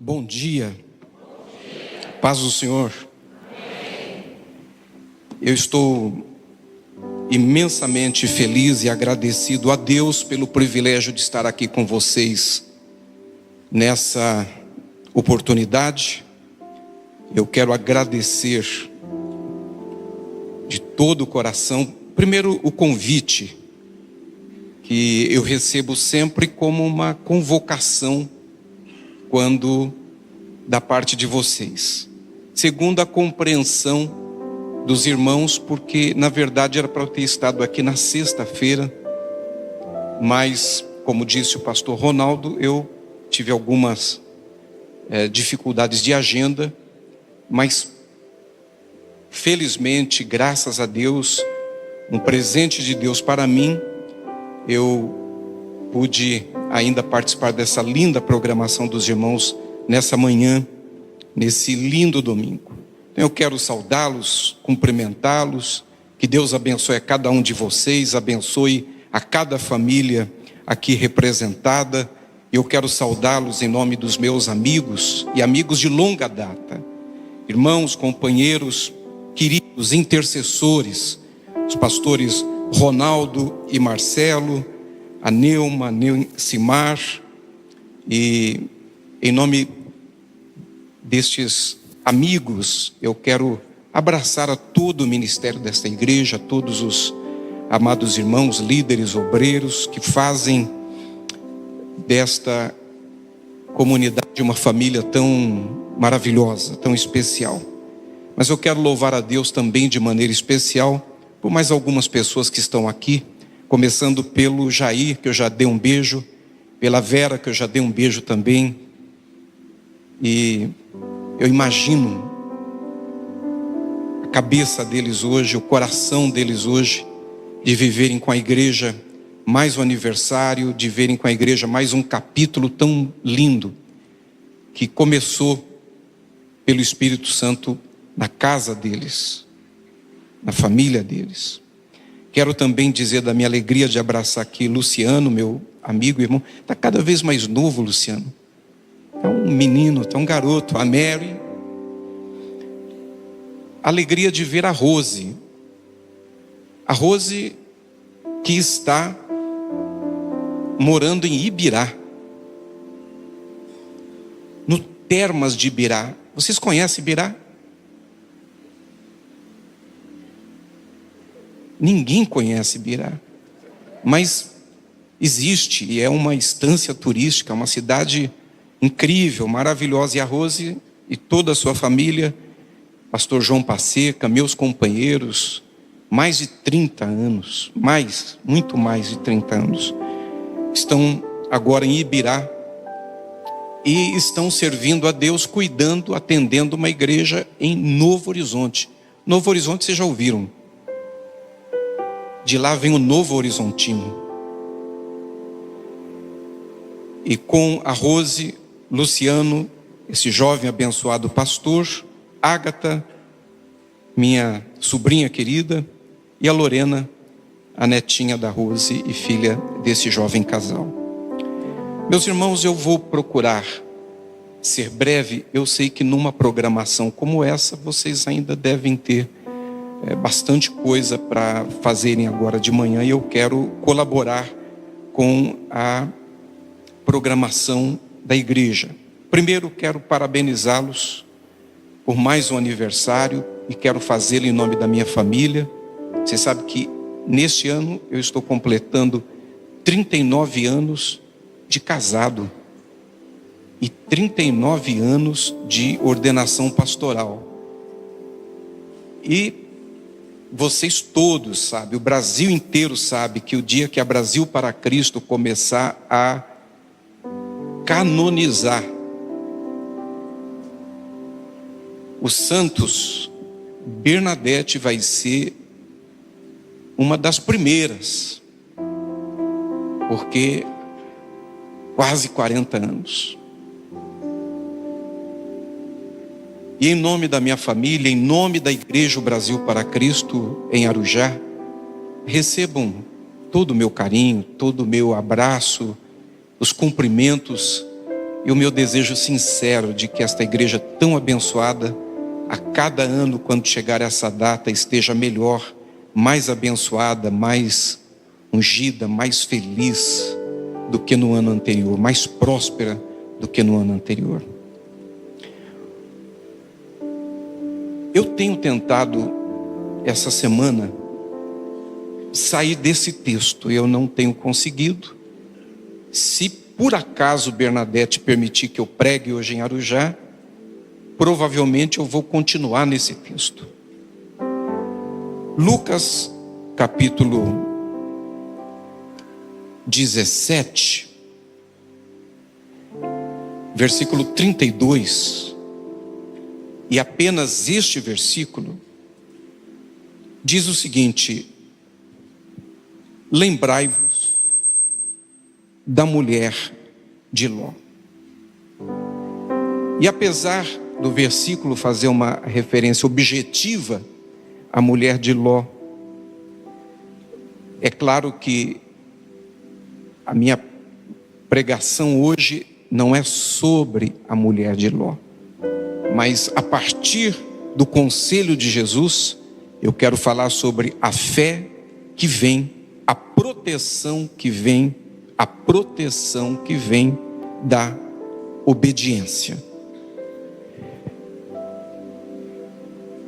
Bom dia. Paz do Senhor. Eu estou imensamente feliz e agradecido a Deus pelo privilégio de estar aqui com vocês nessa oportunidade. Eu quero agradecer de todo o coração, primeiro, o convite que eu recebo sempre como uma convocação quando da parte de vocês. Segundo, a compreensão dos irmãos, porque na verdade era para eu ter estado aqui na sexta-feira, mas como disse o pastor Ronaldo, eu tive algumas dificuldades de agenda, mas felizmente, graças a Deus, um presente de Deus para mim, eu pude ainda participar dessa linda programação dos irmãos nessa manhã, nesse lindo domingo. Então eu quero saudá-los, cumprimentá-los, que Deus abençoe a cada um de vocês, abençoe a cada família aqui representada. Eu quero saudá-los em nome dos meus amigos e amigos de longa data, irmãos, companheiros, queridos, intercessores, os pastores Ronaldo e Marcelo, a Neuma, Simar, e em nome destes amigos, eu quero abraçar a todo o ministério desta igreja, a todos os amados irmãos, líderes, obreiros, que fazem desta comunidade uma família tão maravilhosa, tão especial. Mas eu quero louvar a Deus também de maneira especial por mais algumas pessoas que estão aqui, começando pelo Jair, que eu já dei um beijo, pela Vera, que eu já dei um beijo também. E eu imagino a cabeça deles hoje, o coração deles hoje, de viverem com a igreja mais um aniversário, de verem com a igreja mais um capítulo tão lindo, que começou pelo Espírito Santo na casa deles, na família deles. Quero também dizer da minha alegria de abraçar aqui Luciano, meu amigo e irmão. Está cada vez mais novo, Luciano. É um menino, é um garoto. A Mary. Alegria de ver a Rose. A Rose que está morando em Ibirá. No Termas de Ibirá. Vocês conhecem Ibirá? Ninguém conhece Ibirá, mas existe e é uma estância turística, uma cidade incrível, maravilhosa. E a Rose e toda a sua família, pastor João Passeca, meus companheiros, mais de 30 anos, muito mais de 30 anos, estão agora em Ibirá e estão servindo a Deus, cuidando, atendendo uma igreja em Novo Horizonte. Novo Horizonte, vocês já ouviram? De lá vem o Novo Horizontino. E com a Rose, Luciano, esse jovem abençoado pastor, Ágata, minha sobrinha querida, e a Lorena, a netinha da Rose e filha desse jovem casal. Meus irmãos, eu vou procurar ser breve. Eu sei que numa programação como essa, vocês ainda devem ter bastante coisa para fazerem agora de manhã, e eu quero colaborar com a programação da igreja. Primeiro, quero parabenizá-los por mais um aniversário e quero fazê-lo em nome da minha família. Você sabe que neste ano eu estou completando 39 anos de casado e 39 anos de ordenação pastoral. E vocês todos sabem, o Brasil inteiro sabe, que o dia que a Brasil para Cristo começar a canonizar os santos, Bernadette vai ser uma das primeiras, porque quase 40 anos. E em nome da minha família, em nome da Igreja Brasil para Cristo em Arujá, recebam todo o meu carinho, todo o meu abraço, os cumprimentos E o meu desejo sincero de que esta igreja tão abençoada, a cada ano, quando chegar essa data, esteja melhor, mais abençoada, mais ungida, mais feliz do que no ano anterior, mais próspera do que no ano anterior. Eu tenho tentado, essa semana, sair desse texto. Eu não tenho conseguido. Se por acaso Bernadette permitir que eu pregue hoje em Arujá, provavelmente eu vou continuar nesse texto. Lucas, capítulo 17, versículo 32, e apenas este versículo diz o seguinte: lembrai-vos da mulher de Ló. E apesar do versículo fazer uma referência objetiva à mulher de Ló, é claro que a minha pregação hoje não é sobre a mulher de Ló, mas a partir do conselho de Jesus, eu quero falar sobre a fé que vem, a proteção que vem, a proteção que vem da obediência.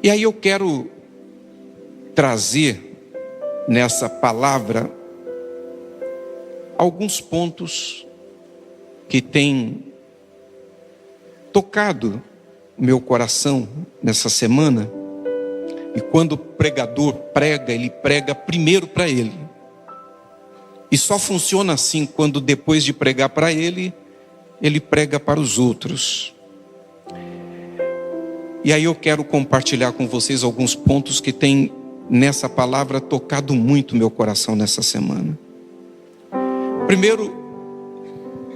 E aí eu quero trazer nessa palavra alguns pontos que têm tocado o meu coração nessa semana. E quando o pregador prega, ele prega primeiro para ele. E só funciona assim quando depois de pregar para ele, ele prega para os outros. E aí eu quero compartilhar com vocês alguns pontos que têm nessa palavra tocado muito meu coração nessa semana. Primeiro,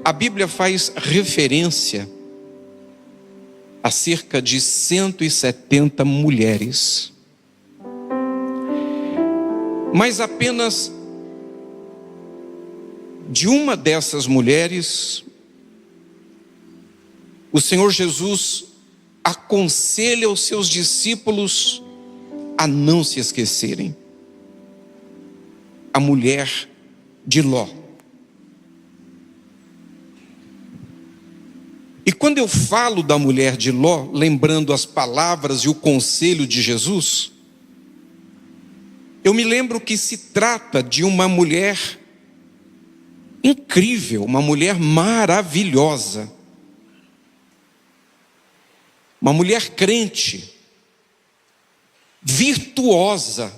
a Bíblia faz referência a cerca de 170 mulheres. Mas apenas de uma dessas mulheres, o Senhor Jesus aconselha os seus discípulos a não se esquecerem. A mulher de Ló. E quando eu falo da mulher de Ló, lembrando as palavras e o conselho de Jesus, eu me lembro que se trata de uma mulher incrível, uma mulher maravilhosa, uma mulher crente, virtuosa,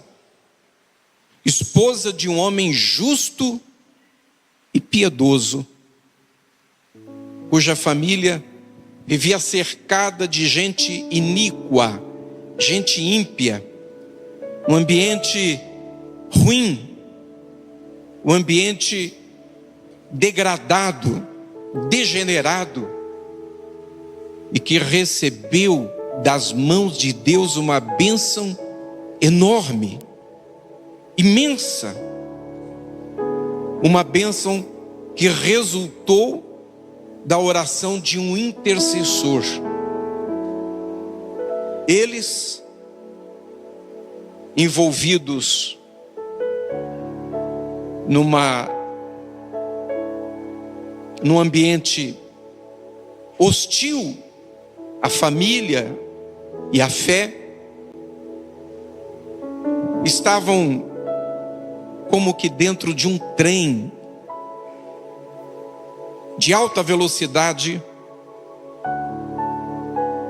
esposa de um homem justo e piedoso, cuja família vivia cercada de gente iníqua, gente ímpia, um ambiente ruim, um ambiente degradado, degenerado, e que recebeu das mãos de Deus uma bênção enorme, imensa, uma bênção que resultou da oração de um intercessor. Eles, envolvidos num ambiente hostil à família e à fé, estavam como que dentro de um trem de alta velocidade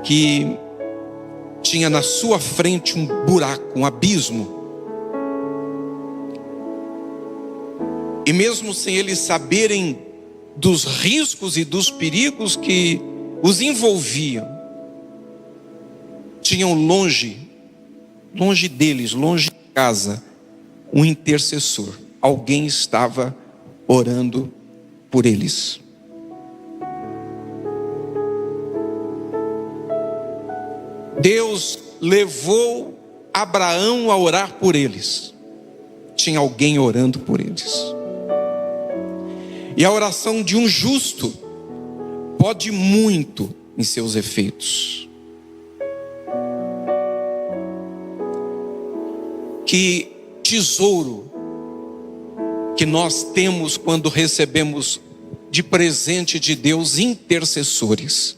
que tinha na sua frente um buraco, um abismo. E mesmo sem eles saberem dos riscos e dos perigos que os envolviam, tinham longe deles, longe de casa, um intercessor. Alguém estava orando por eles. Deus levou Abraão a orar por eles. Tinha alguém orando por eles. E a oração de um justo pode muito em seus efeitos. Que tesouro que nós temos quando recebemos de presente de Deus intercessores.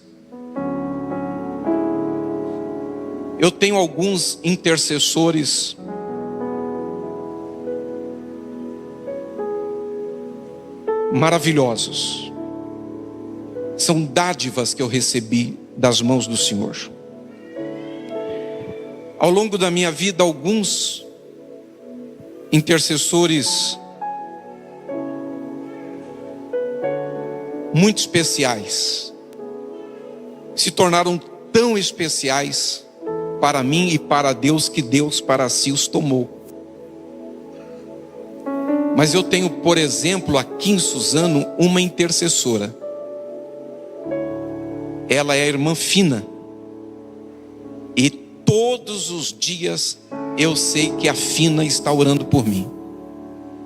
Eu tenho alguns intercessores maravilhosos. São dádivas que eu recebi das mãos do Senhor. Ao longo da minha vida, alguns intercessores muito especiais se tornaram tão especiais para mim e para Deus, que Deus para si os tomou. Mas eu tenho, por exemplo, aqui em Suzano, uma intercessora. Ela é a irmã Fina. E todos os dias eu sei que a Fina está orando por mim.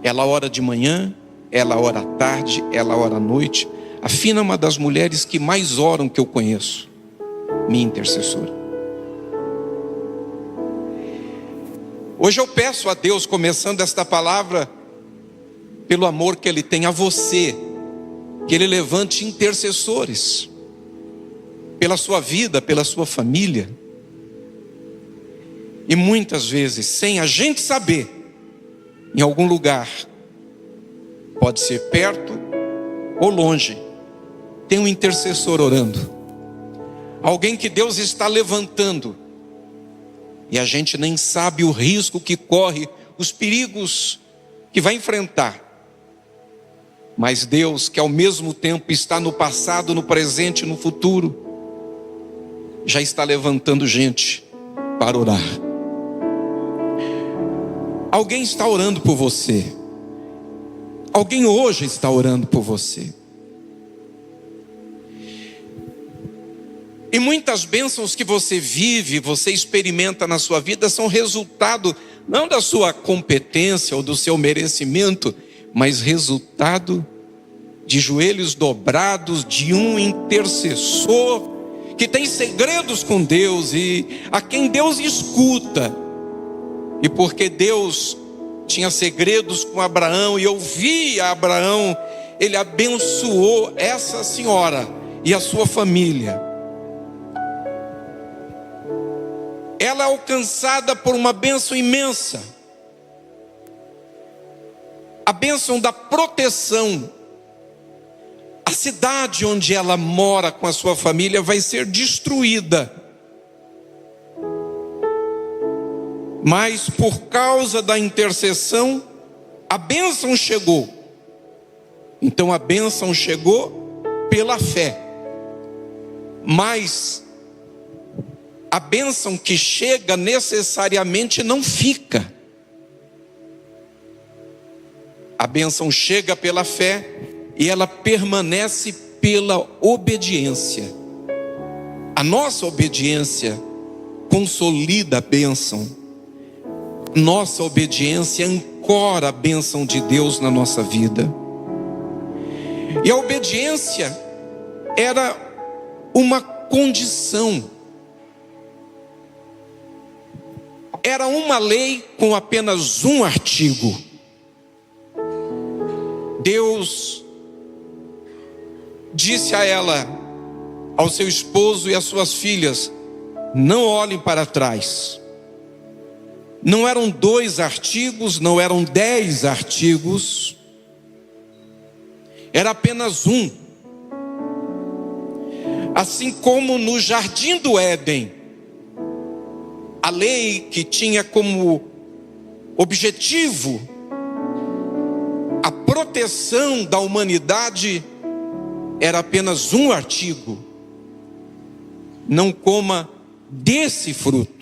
Ela ora de manhã, ela ora à tarde, ela ora à noite. A Fina é uma das mulheres que mais oram que eu conheço. Minha intercessora. Hoje eu peço a Deus, começando esta palavra, pelo amor que Ele tem a você, que Ele levante intercessores, pela sua vida, pela sua família. E muitas vezes, sem a gente saber, em algum lugar, pode ser perto ou longe, tem um intercessor orando. Alguém que Deus está levantando. E a gente nem sabe o risco que corre, os perigos que vai enfrentar. Mas Deus, que ao mesmo tempo está no passado, no presente e no futuro, já está levantando gente para orar. Alguém está orando por você. Alguém hoje está orando por você. E muitas bênçãos que você vive, você experimenta na sua vida, são resultado não da sua competência ou do seu merecimento, mas resultado de joelhos dobrados de um intercessor que tem segredos com Deus e a quem Deus escuta. E porque Deus tinha segredos com Abraão e ouvia Abraão, Ele abençoou essa senhora e a sua família. Ela é alcançada por uma bênção imensa. A bênção da proteção. A cidade onde ela mora com a sua família vai ser destruída. Mas por causa da intercessão, a bênção chegou. Então a bênção chegou pela fé. Mas a bênção que chega necessariamente não fica. A bênção chega pela fé e ela permanece pela obediência. A nossa obediência consolida a bênção. Nossa obediência ancora a bênção de Deus na nossa vida. E a obediência era uma condição. Era uma lei com apenas um artigo. Deus disse a ela, ao seu esposo e às suas filhas: não olhem para trás. Não eram 2 artigos, não eram 10 artigos, era apenas um. Assim como no jardim do Éden, a lei que tinha como objetivo a proteção da humanidade era apenas um artigo: não coma desse fruto.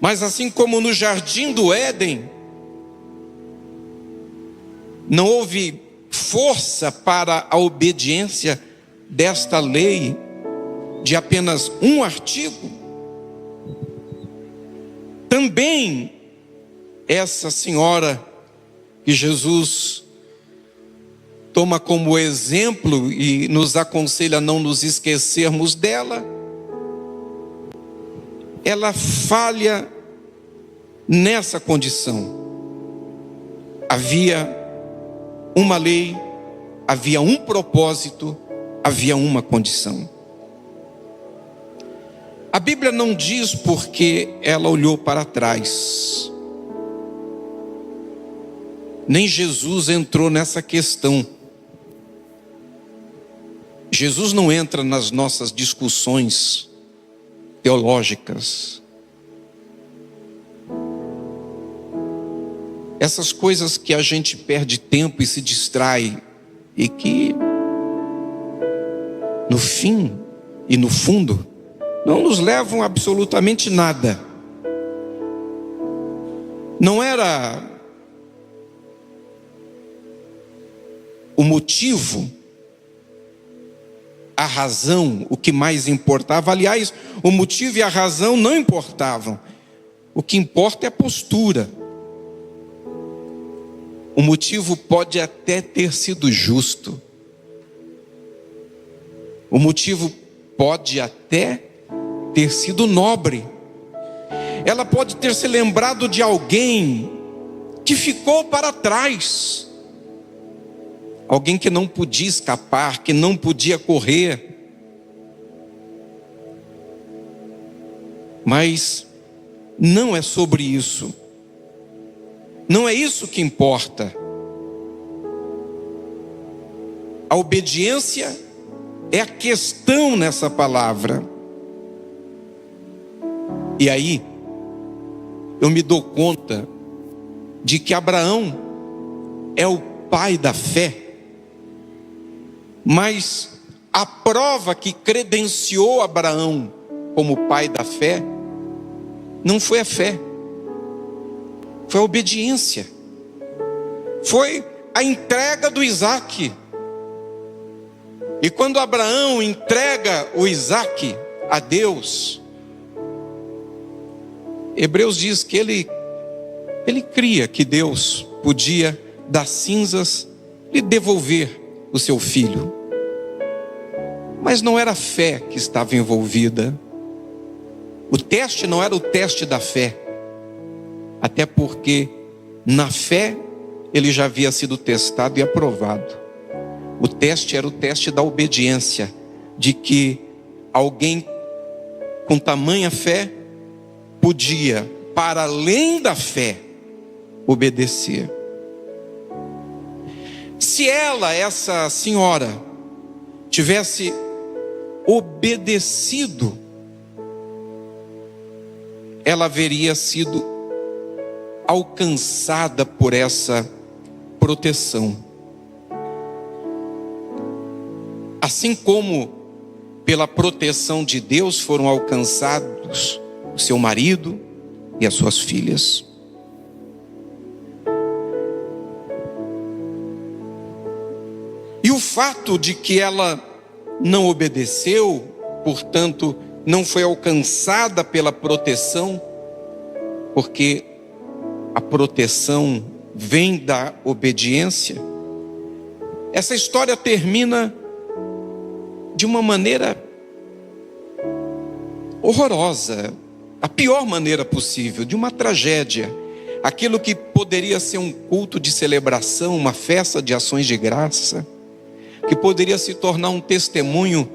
Mas assim como no jardim do Éden, não houve força para a obediência desta lei de apenas um artigo, também essa senhora que Jesus toma como exemplo e nos aconselha a não nos esquecermos dela, ela falha nessa condição. Havia uma lei, havia um propósito, havia uma condição. A Bíblia não diz porque ela olhou para trás. Nem Jesus entrou nessa questão. Jesus não entra nas nossas discussões teológicas. Essas coisas que a gente perde tempo e se distrai, e que no fim e no fundo não nos levam a absolutamente nada. Não era o motivo, a razão, o que mais importava. Aliás, o motivo e a razão não importavam. O que importa é a postura. O motivo pode até ter sido justo. O motivo pode até ter sido nobre. Ela pode ter se lembrado de alguém que ficou para trás. Alguém que não podia escapar, que não podia correr. Mas não é sobre isso. Não é isso que importa. A obediência é a questão nessa palavra. E aí, eu me dou conta de que Abraão é o pai da fé. Mas a prova que credenciou Abraão como pai da fé não foi a fé, foi a obediência, foi a entrega do Isaque. E quando Abraão entrega o Isaque a Deus, Hebreus diz que ele cria que Deus podia das cinzas lhe devolver o seu filho. Mas não era a fé que estava envolvida. O teste não era o teste da fé. Até porque na fé ele já havia sido testado e aprovado. O teste era o teste da obediência, de que alguém com tamanha fé podia, para além da fé, obedecer. Se ela, essa senhora, tivesse obedecido, ela haveria sido alcançada por essa proteção. Assim como pela proteção de Deus foram alcançados o seu marido e as suas filhas. E o fato de que ela não obedeceu, portanto, não foi alcançada pela proteção, porque a proteção vem da obediência. Essa história termina de uma maneira horrorosa, a pior maneira possível, de uma tragédia. Aquilo que poderia ser um culto de celebração, uma festa de ações de graça, que poderia se tornar um testemunho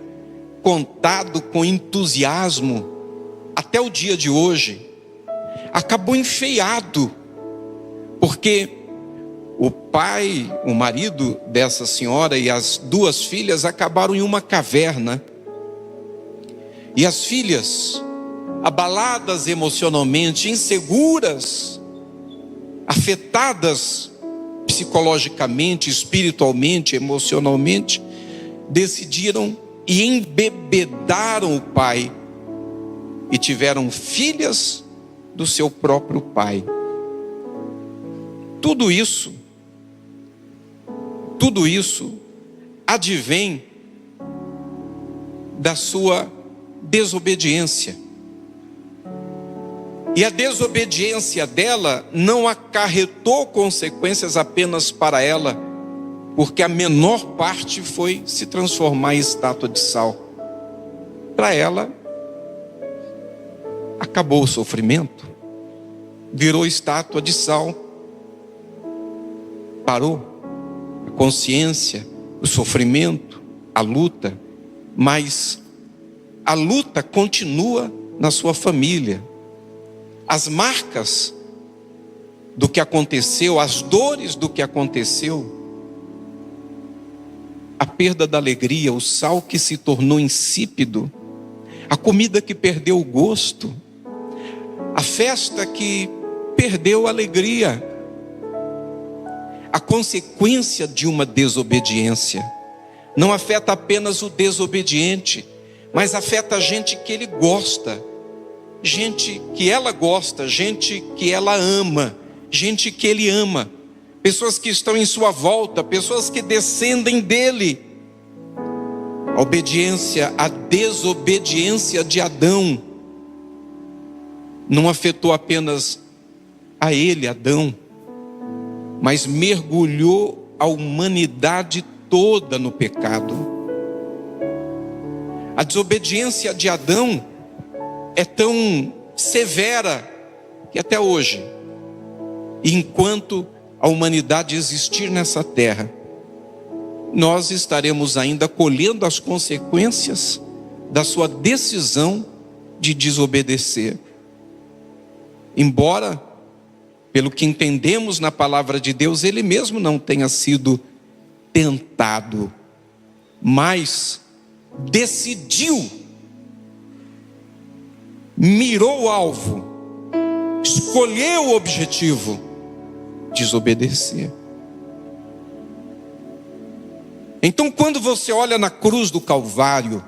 contado com entusiasmo até o dia de hoje, acabou enfeiado, porque o pai, o marido dessa senhora e as duas filhas acabaram em uma caverna. E as filhas, abaladas emocionalmente, inseguras, afetadas psicologicamente, espiritualmente, emocionalmente, decidiram e embebedaram o pai e tiveram filhas do seu próprio pai. Tudo isso advém da sua desobediência. E a desobediência dela não acarretou consequências apenas para ela, porque a menor parte foi se transformar em estátua de sal. Para ela, acabou o sofrimento, virou estátua de sal, parou a consciência, o sofrimento, a luta, mas a luta continua na sua família. As marcas do que aconteceu, as dores do que aconteceu, a perda da alegria, o sal que se tornou insípido, a comida que perdeu o gosto, a festa que perdeu a alegria, a consequência de uma desobediência. Não afeta apenas o desobediente, mas afeta a gente que ele gosta, gente que ela gosta, gente que ela ama, gente que ele ama, pessoas que estão em sua volta, pessoas que descendem dele. A obediência, a desobediência de Adão não afetou apenas a ele, Adão, mas mergulhou a humanidade toda no pecado. A desobediência de Adão é tão severa que até hoje, enquanto a humanidade existir nessa terra, nós estaremos ainda colhendo as consequências da sua decisão de desobedecer. Embora, pelo que entendemos na palavra de Deus, ele mesmo não tenha sido tentado, mas decidiu, mirou o alvo, escolheu o objetivo: desobedecer. Então, quando você olha na cruz do Calvário,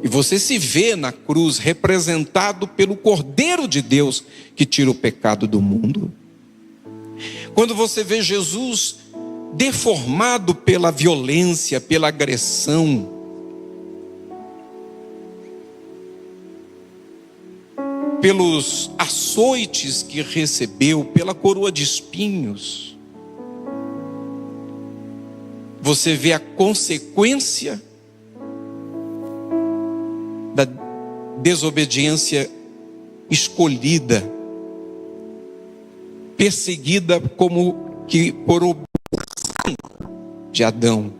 e você se vê na cruz representado pelo Cordeiro de Deus que tira o pecado do mundo, quando você vê Jesus deformado pela violência, pela agressão, pelos açoites que recebeu, pela coroa de espinhos, você vê a consequência da desobediência escolhida, perseguida como que por obrigação de Adão.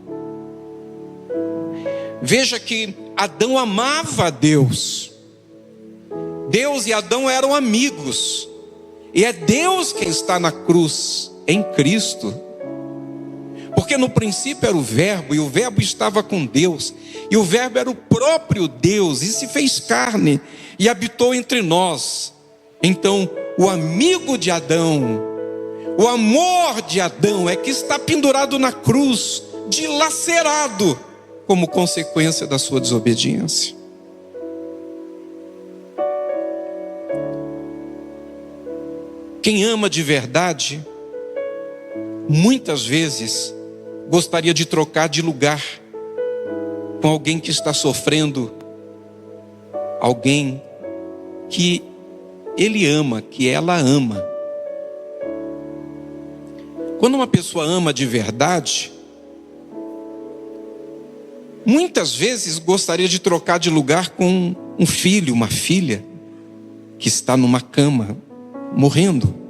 Veja que Adão amava a Deus. Deus e Adão eram amigos. E é Deus quem está na cruz, em Cristo. Porque no princípio era o Verbo, e o Verbo estava com Deus, e o Verbo era o próprio Deus, e se fez carne, e habitou entre nós. Então, o amigo de Adão, o amor de Adão é que está pendurado na cruz, dilacerado, como consequência da sua desobediência. Quem ama de verdade, muitas vezes gostaria de trocar de lugar com alguém que está sofrendo, alguém que ele ama, que ela ama. Quando uma pessoa ama de verdade, muitas vezes gostaria de trocar de lugar com um filho, uma filha, que está numa cama, morrendo.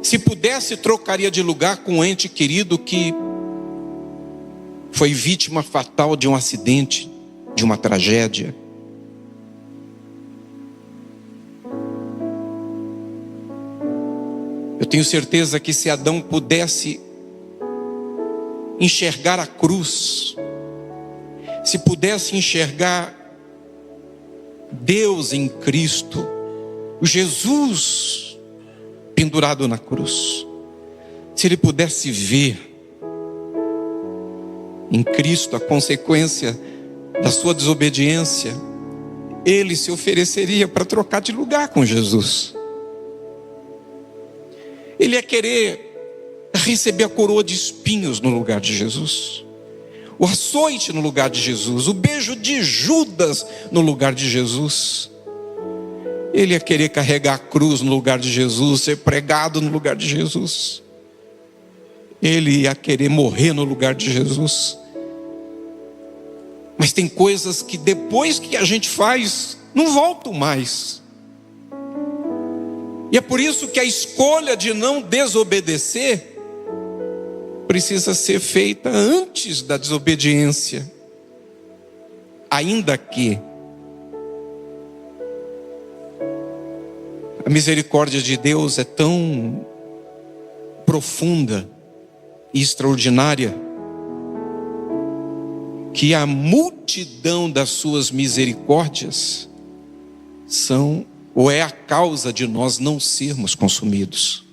Se pudesse, trocaria de lugar com um ente querido que foi vítima fatal de um acidente, de uma tragédia. Eu tenho certeza que se Adão pudesse enxergar a cruz, se pudesse enxergar Deus em Cristo, o Jesus pendurado na cruz, se ele pudesse ver em Cristo a consequência da sua desobediência, ele se ofereceria para trocar de lugar com Jesus. Ele ia querer receber a coroa de espinhos no lugar de Jesus, o açoite no lugar de Jesus, o beijo de Judas no lugar de Jesus. ele ia querer carregar a cruz no lugar de Jesus, ser pregado no lugar de Jesus. Ele ia querer morrer no lugar de Jesus. Mas tem coisas que depois que a gente faz, não voltam mais. E é por isso que a escolha de não desobedecer precisa ser feita antes da desobediência. Ainda que a misericórdia de Deus é tão profunda e extraordinária, que a multidão das suas misericórdias são ou é a causa de nós não sermos consumidos.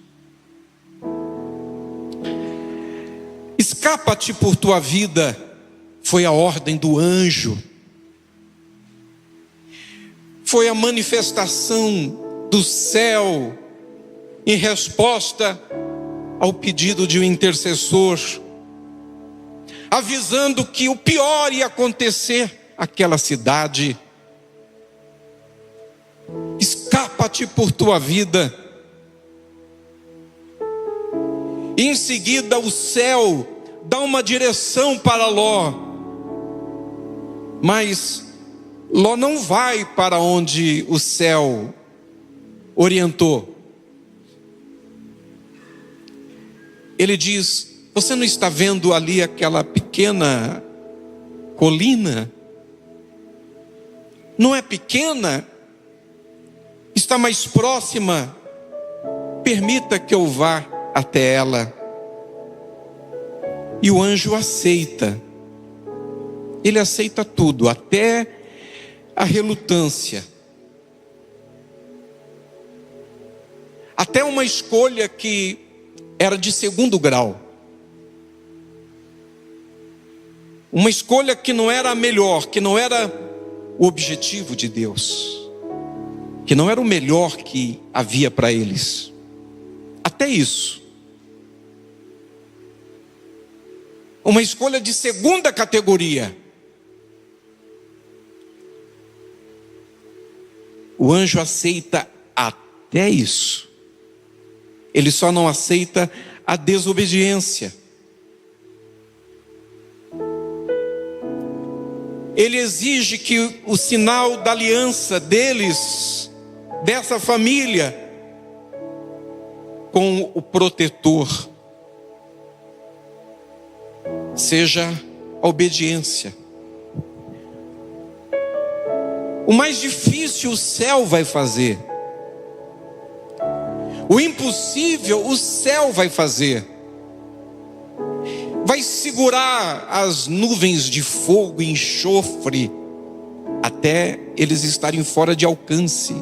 Escapa-te por tua vida, foi a ordem do anjo. Foi a manifestação do céu em resposta ao pedido de um intercessor, avisando que o pior ia acontecer àquela cidade. Escapa-te por tua vida. E em seguida o céu dá uma direção para Ló, mas Ló não vai para onde o céu orientou. Ele diz: você não está vendo ali aquela pequena colina? Não é pequena? Está mais próxima? Permita que eu vá até ela. E o anjo aceita. Ele aceita tudo, até a relutância, até uma escolha que era de segundo grau, uma escolha que não era a melhor, que não era o objetivo de Deus, que não era o melhor que havia para eles. Até isso, uma escolha de segunda categoria. O anjo aceita até isso. Ele só não aceita a desobediência. Ele exige que o sinal da aliança deles, dessa família, com o protetor, seja a obediência. O mais difícil o céu vai fazer. O impossível o céu vai fazer. Vai segurar as nuvens de fogo e enxofre até eles estarem fora de alcance.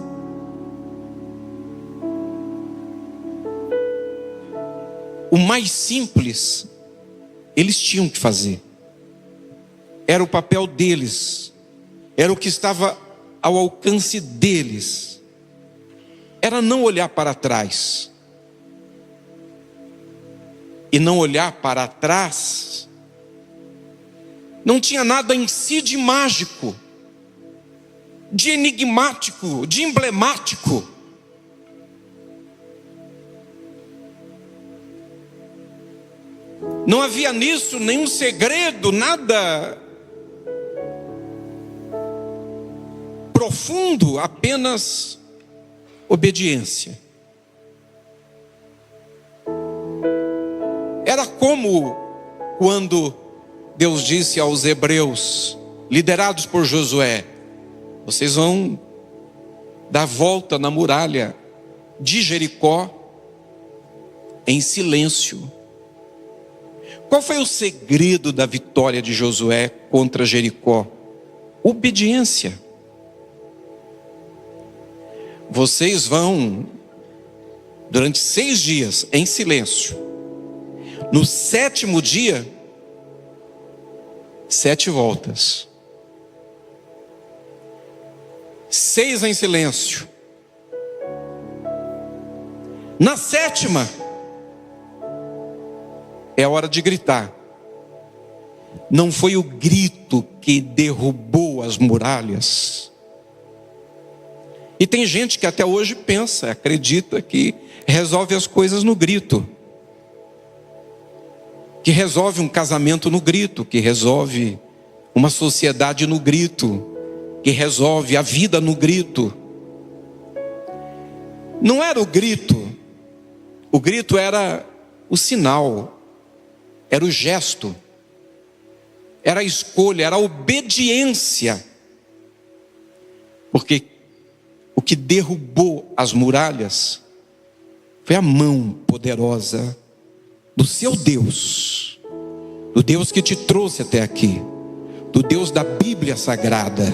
O mais simples eles tinham que fazer. Era o papel deles. Era o que estava ao alcance deles. Era não olhar para trás. E não olhar para trás não tinha nada em si de mágico, de enigmático, de emblemático. Não havia nisso nenhum segredo, nada profundo, apenas obediência. Era como quando Deus disse aos hebreus, liderados por Josué: vocês vão dar volta na muralha de Jericó em silêncio. Qual foi o segredo da vitória de Josué contra Jericó? Obediência. Vocês vão, durante 6 dias, em silêncio. No 7º dia, 7 voltas. 6 em silêncio. Na 7ª, é hora de gritar. Não foi o grito que derrubou as muralhas. E tem gente que até hoje pensa, acredita que resolve as coisas no grito, que resolve um casamento no grito, que resolve uma sociedade no grito, que resolve a vida no grito. Não era o grito era o sinal, era o gesto, era a escolha, era a obediência. Porque o que derrubou as muralhas foi a mão poderosa do seu Deus, do Deus que te trouxe até aqui, do Deus da Bíblia Sagrada,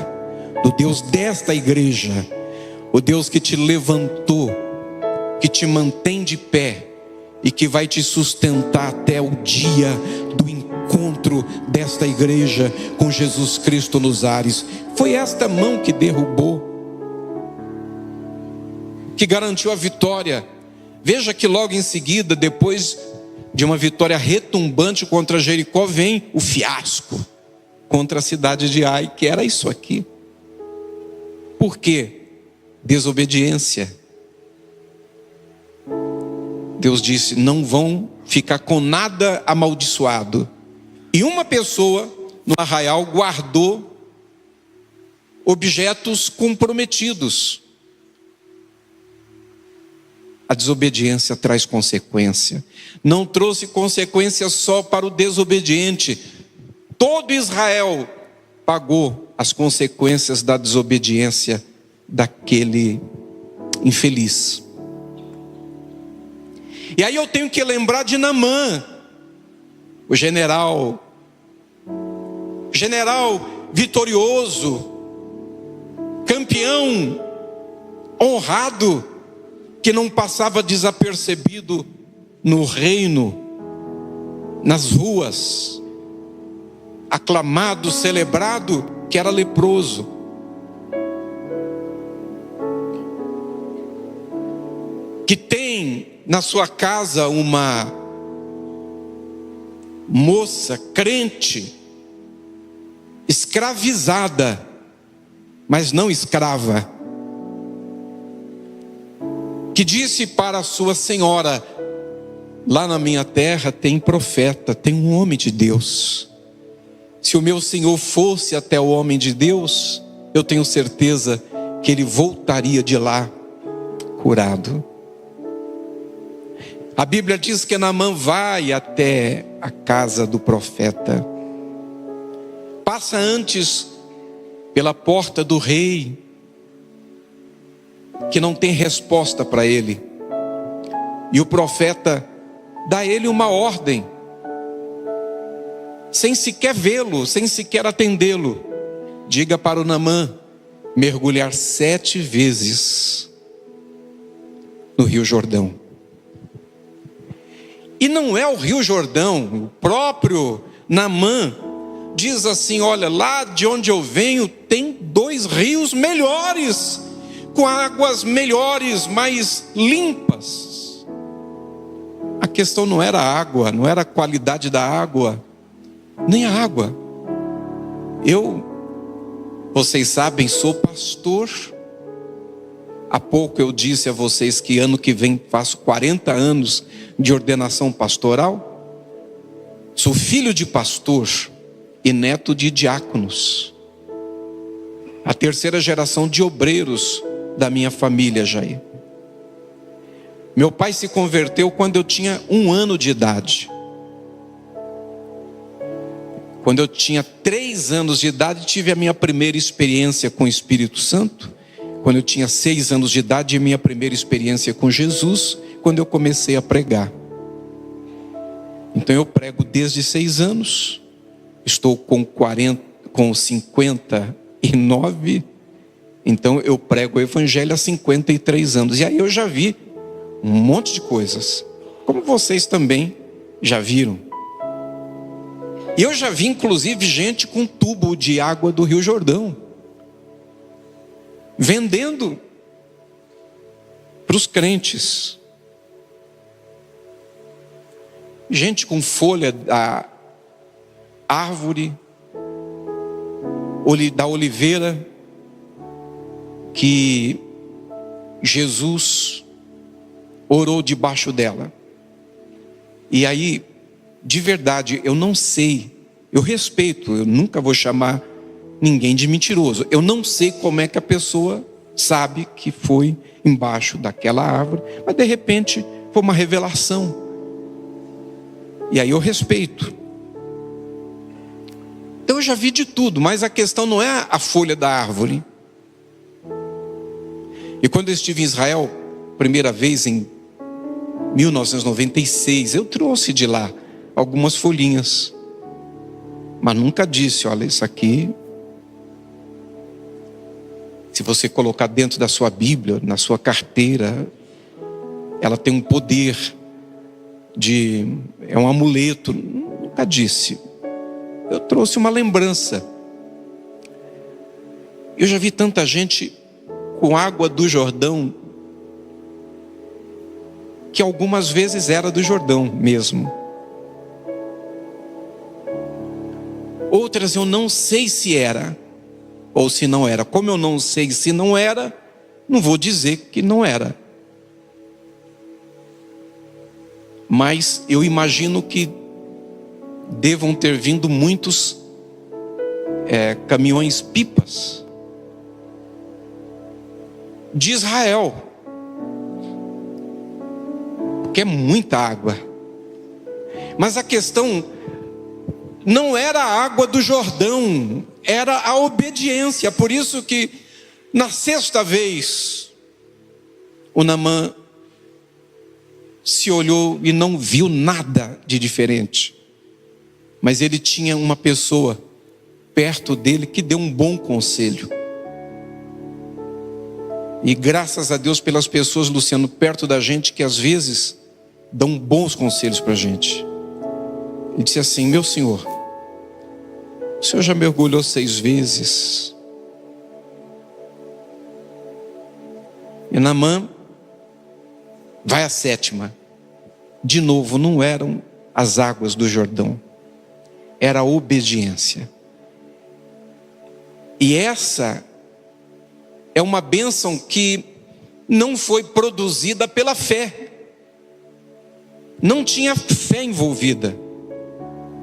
do Deus desta igreja, o Deus que te levantou, que te mantém de pé e que vai te sustentar até o dia do encontro desta igreja com Jesus Cristo nos ares. Foi esta mão que derrubou, que garantiu a vitória. Veja que logo em seguida, depois de uma vitória retumbante contra Jericó, vem o fiasco contra a cidade de Ai, que era isso aqui. Por quê? Desobediência. Deus disse: não vão ficar com nada amaldiçoado. E uma pessoa no arraial guardou objetos comprometidos. A desobediência traz consequência. Não trouxe consequência só para o desobediente. Todo Israel pagou as consequências da desobediência daquele infeliz. E aí eu tenho que lembrar de Naamã, o general vitorioso, campeão, honrado, que não passava desapercebido no reino, nas ruas, aclamado, celebrado, que era leproso. Que tem na sua casa uma moça crente, escravizada, mas não escrava, que disse para a sua senhora: lá na minha terra tem profeta, tem um homem de Deus. Se o meu senhor fosse até o homem de Deus, eu tenho certeza que ele voltaria de lá curado. A Bíblia diz que Naamã vai até a casa do profeta, passa antes pela porta do rei, que não tem resposta para ele, e o profeta dá a ele uma ordem, sem sequer vê-lo, sem sequer atendê-lo: diga para o Naamã mergulhar 7 vezes no Rio Jordão. E não é o Rio Jordão, o próprio Naamã diz assim: olha, lá de onde eu venho tem 2 rios melhores, com águas melhores, mais limpas. A questão não era a água, não era a qualidade da água, nem a água. Vocês sabem, sou pastor. Há pouco eu disse a vocês que ano que vem faço 40 anos de ordenação pastoral. Sou filho de pastor e neto de diáconos. A 3ª geração de obreiros da minha família, Jair. Meu pai se converteu quando eu tinha 1 ano de idade. Quando eu tinha 3 anos de idade, tive a minha primeira experiência com o Espírito Santo. Quando eu tinha 6 anos de idade, a minha primeira experiência com Jesus, quando eu comecei a pregar. Então eu prego desde 6 anos, estou com 59, então eu prego o Evangelho há 53 anos. E aí eu já vi um monte de coisas, como vocês também já viram. E eu já vi inclusive gente com tubo de água do Rio Jordão, vendendo para os crentes. Gente com folha da árvore, da oliveira, que Jesus orou debaixo dela. E aí, de verdade, eu não sei, eu respeito, eu nunca vou chamar ninguém de mentiroso. Eu não sei como é que a pessoa sabe que foi embaixo daquela árvore, mas de repente foi uma revelação. E aí eu respeito. Então eu já vi de tudo, mas a questão não é a folha da árvore. E quando eu estive em Israel, primeira vez em 1996, eu trouxe de lá algumas folhinhas, mas nunca disse, olha, isso aqui, se você colocar dentro da sua Bíblia, na sua carteira, ela tem um poder é um amuleto. Nunca disse. Eu trouxe uma lembrança. Eu já vi tanta gente com água do Jordão, que algumas vezes era do Jordão mesmo. Outras eu não sei se era ou se não era. Como eu não sei se não era, não vou dizer que não era. Mas eu imagino que devam ter vindo muitos caminhões pipas de Israel, porque é muita água. Mas a questão não era a água do Jordão, era a obediência. Por isso que na sexta vez o Naamã se olhou e não viu nada de diferente. Mas ele tinha uma pessoa perto dele que deu um bom conselho. E graças a Deus pelas pessoas, Luciano, perto da gente, que às vezes dão bons conselhos para a gente. Ele disse assim: meu senhor, o senhor já mergulhou 6 vezes. E Naamã vai à 7ª. De novo, não eram as águas do Jordão, era a obediência. E essa é uma bênção que não foi produzida pela fé. Não tinha fé envolvida,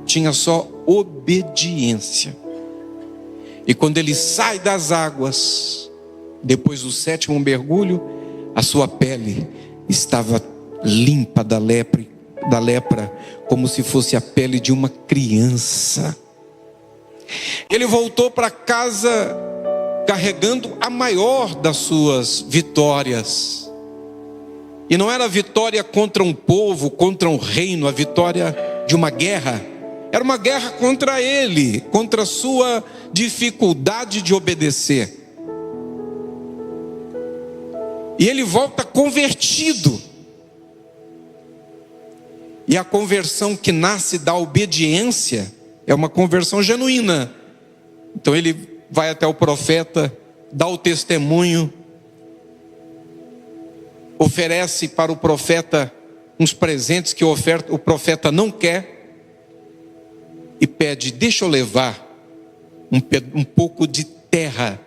tinha só obediência. E quando ele sai das águas, depois do 7º mergulho, a sua pele estava limpa da lepra, como se fosse a pele de uma criança. Ele voltou para casa carregando a maior das suas vitórias. E não era a vitória contra um povo, contra um reino, a vitória de uma guerra. Era uma guerra contra ele, contra a sua dificuldade de obedecer. E ele volta convertido. E a conversão que nasce da obediência é uma conversão genuína. Então ele vai até o profeta, dá o testemunho, oferece para o profeta uns presentes que o profeta não quer, e pede: deixa eu levar um pouco de terra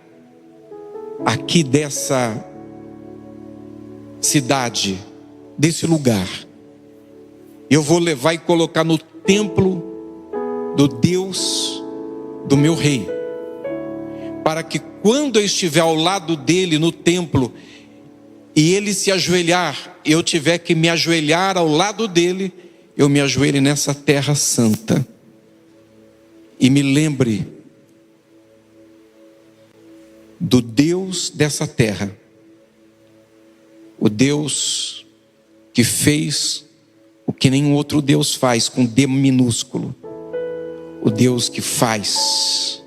aqui dessa cidade, desse lugar. Eu vou levar e colocar no templo do Deus do meu rei, para que quando eu estiver ao lado dele no templo e ele se ajoelhar, eu tiver que me ajoelhar ao lado dele, eu me ajoelhe nessa terra santa e me lembre do Deus dessa terra, o Deus que fez o que nenhum outro Deus faz, com D minúsculo, o Deus que faz.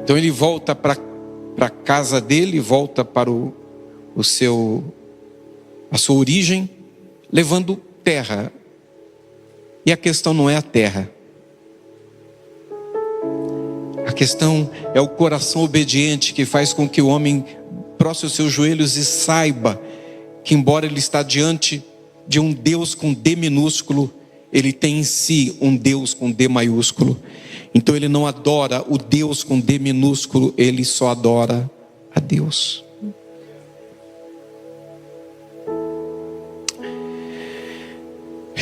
Então ele volta para a casa dele, volta para a sua origem, levando terra. E a questão não é a terra. A questão é o coração obediente, que faz com que o homem prostre os seus joelhos e saiba que, embora ele está diante de um Deus com D minúsculo, ele tem em si um Deus com D maiúsculo. Então ele não adora o Deus com D minúsculo, ele só adora a Deus.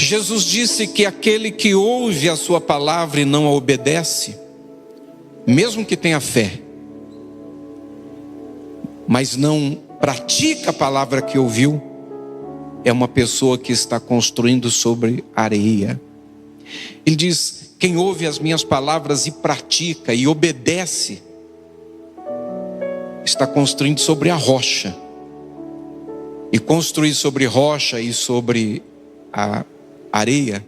Jesus disse que aquele que ouve a sua palavra e não a obedece, mesmo que tenha fé, mas não pratica a palavra que ouviu, é uma pessoa que está construindo sobre areia. Ele diz: quem ouve as minhas palavras e pratica e obedece, está construindo sobre a rocha. E construir sobre rocha e sobre a areia,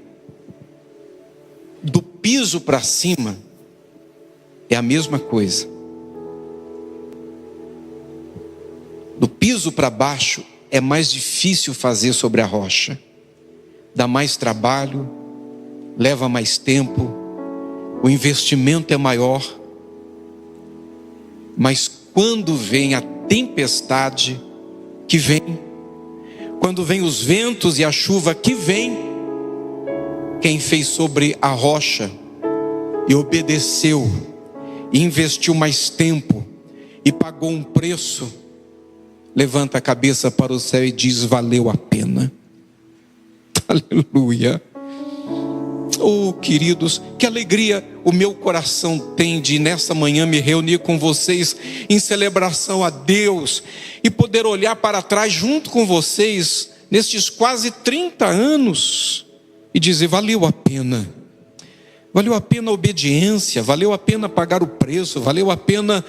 do piso para cima, é a mesma coisa. Do piso para baixo é mais difícil fazer sobre a rocha. Dá mais trabalho, leva mais tempo, o investimento é maior. Mas quando vem a tempestade que vem, quando vem os ventos e a chuva que vem, quem fez sobre a rocha e obedeceu, e investiu mais tempo e pagou um preço, levanta a cabeça para o céu e diz: valeu a pena. Aleluia. Oh, queridos, que alegria o meu coração tem de nessa manhã me reunir com vocês em celebração a Deus e poder olhar para trás junto com vocês nestes quase 30 anos e dizer: valeu a pena. Valeu a pena a obediência, valeu a pena pagar o preço, valeu a pena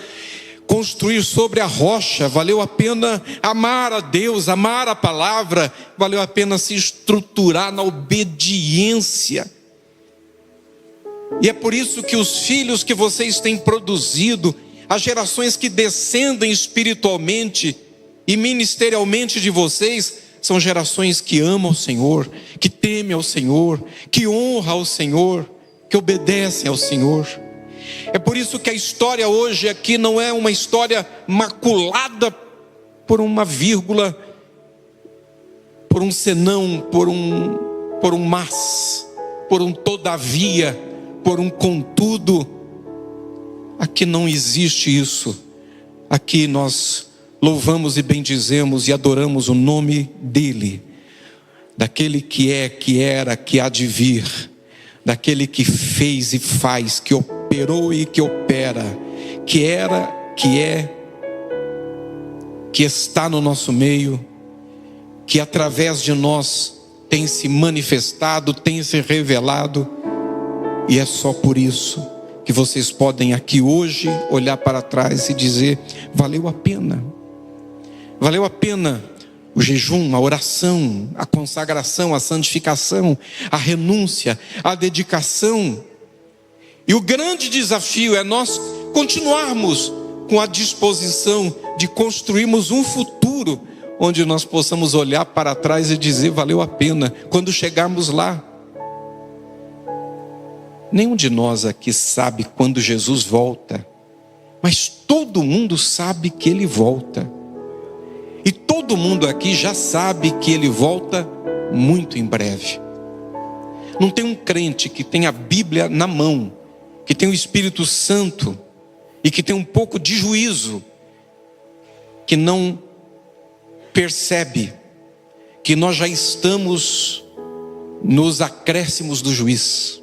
construir sobre a rocha, valeu a pena amar a Deus, amar a palavra, valeu a pena se estruturar na obediência. E é por isso que os filhos que vocês têm produzido, as gerações que descendem espiritualmente e ministerialmente de vocês, são gerações que amam o Senhor, que temem ao Senhor, que honram ao Senhor, que obedecem ao Senhor. É por isso que a história hoje aqui não é uma história maculada por uma vírgula, por um senão, por um mas, por um todavia, por um contudo. Aqui não existe isso. Aqui nós louvamos e bendizemos e adoramos o nome dEle, daquele que é, que era, que há de vir, daquele que fez e faz, que operou e que opera, que era, que é, que está no nosso meio, que através de nós tem se manifestado, tem se revelado. E é só por isso que vocês podem aqui hoje olhar para trás e dizer: valeu a pena. Valeu a pena o jejum, a oração, a consagração, a santificação, a renúncia, a dedicação. E o grande desafio é nós continuarmos com a disposição de construirmos um futuro onde nós possamos olhar para trás e dizer: valeu a pena, quando chegarmos lá. Nenhum de nós aqui sabe quando Jesus volta, mas todo mundo sabe que Ele volta. E todo mundo aqui já sabe que Ele volta muito em breve. Não tem um crente que tem a Bíblia na mão, que tem o Espírito Santo e que tem um pouco de juízo, que não percebe que nós já estamos nos acréscimos do juiz.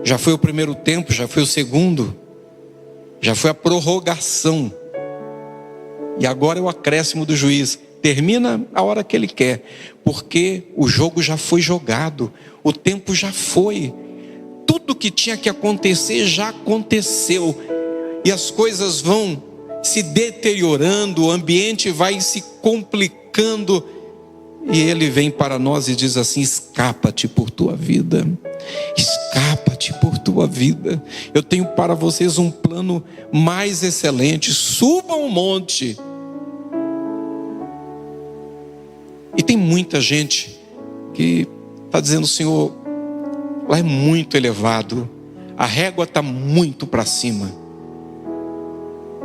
Já foi o primeiro tempo, já foi o segundo, já foi a prorrogação, e agora é o acréscimo do juiz. Termina a hora que ele quer, porque o jogo já foi jogado, o tempo já foi, tudo que tinha que acontecer já aconteceu, e as coisas vão se deteriorando, o ambiente vai se complicando, e Ele vem para nós e diz assim: escapa-te por tua vida, escapa-te por tua vida, eu tenho para vocês um plano mais excelente, subam um monte. E tem muita gente que está dizendo: Senhor, lá é muito elevado, a régua está muito para cima,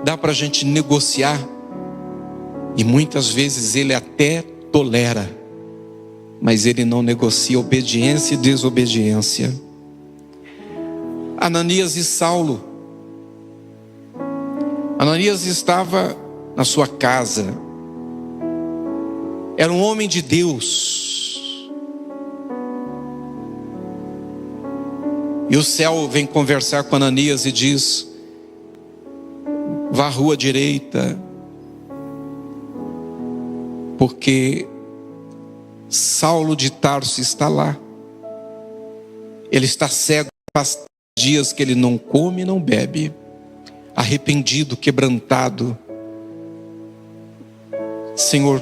dá para a gente negociar, e muitas vezes Ele até tolera, mas Ele não negocia obediência e desobediência. Ananias e Saulo. Ananias estava na sua casa, era um homem de Deus, E o céu vem conversar com Ananias e diz: vá à rua direita, porque Saulo de Tarso está lá. Ele está cego, faz dias que ele não come e não bebe, arrependido, quebrantado. Senhor,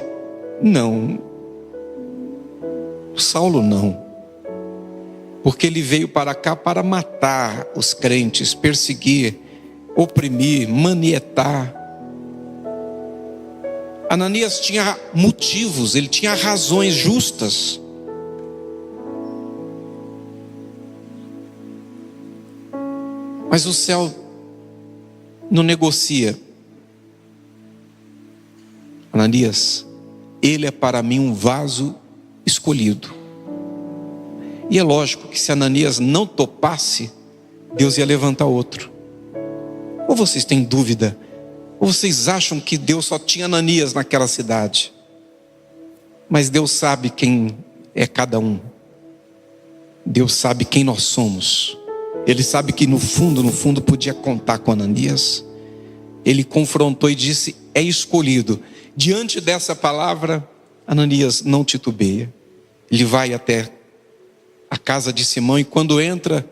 não, Saulo não, porque ele veio para cá para matar os crentes, perseguir, oprimir, manietar. Ananias tinha motivos, ele tinha razões justas. Mas o céu não negocia. Ananias, ele é para mim um vaso escolhido. E é lógico que se Ananias não topasse, Deus ia levantar outro. Ou vocês têm dúvida? Ou vocês acham que Deus só tinha Ananias naquela cidade? Mas Deus sabe quem é cada um. Deus sabe quem nós somos. Ele sabe que no fundo podia contar com Ananias. Ele confrontou e disse: é escolhido. Diante dessa palavra, Ananias não titubeia. Ele vai até a casa de Simão e quando entra,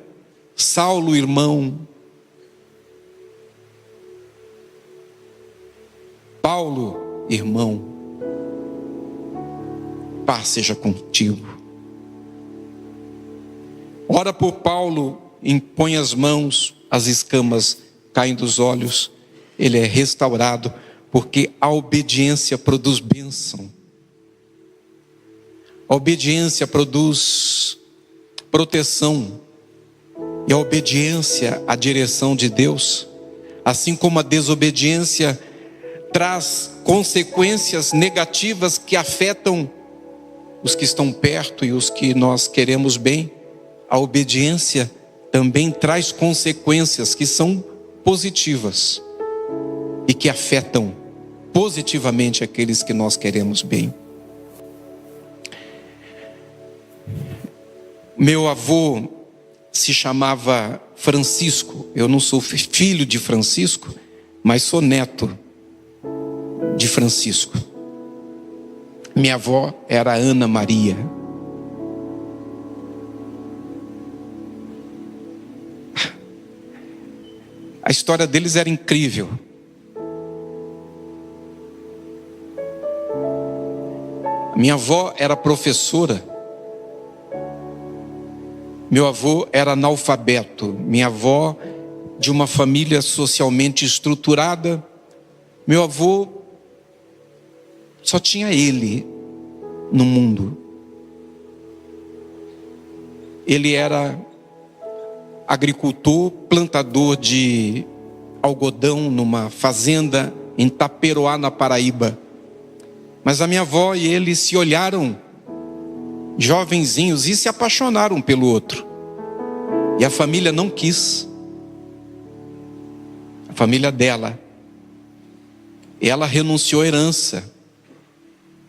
Saulo, irmão, Paulo, irmão, paz seja contigo. Ora por Paulo, impõe as mãos, as escamas caem dos olhos, ele é restaurado, porque a obediência produz bênção. A obediência produz proteção. E a obediência à direção de Deus, assim como a desobediência traz consequências negativas que afetam os que estão perto e os que nós queremos bem, a obediência também traz consequências que são positivas e que afetam positivamente aqueles que nós queremos bem. Meu avô se chamava Francisco. Eu não sou filho de Francisco, mas sou neto de Francisco. Minha avó era Ana Maria. A história deles era incrível. Minha avó era professora. Meu avô era analfabeto. Minha avó, de uma família socialmente estruturada. Meu avô só tinha ele no mundo. Ele era agricultor, plantador de algodão numa fazenda em Taperoá, na Paraíba. Mas a minha avó e ele se olharam jovenzinhos e se apaixonaram pelo outro. E a família não quis. A família dela. Ela renunciou à herança.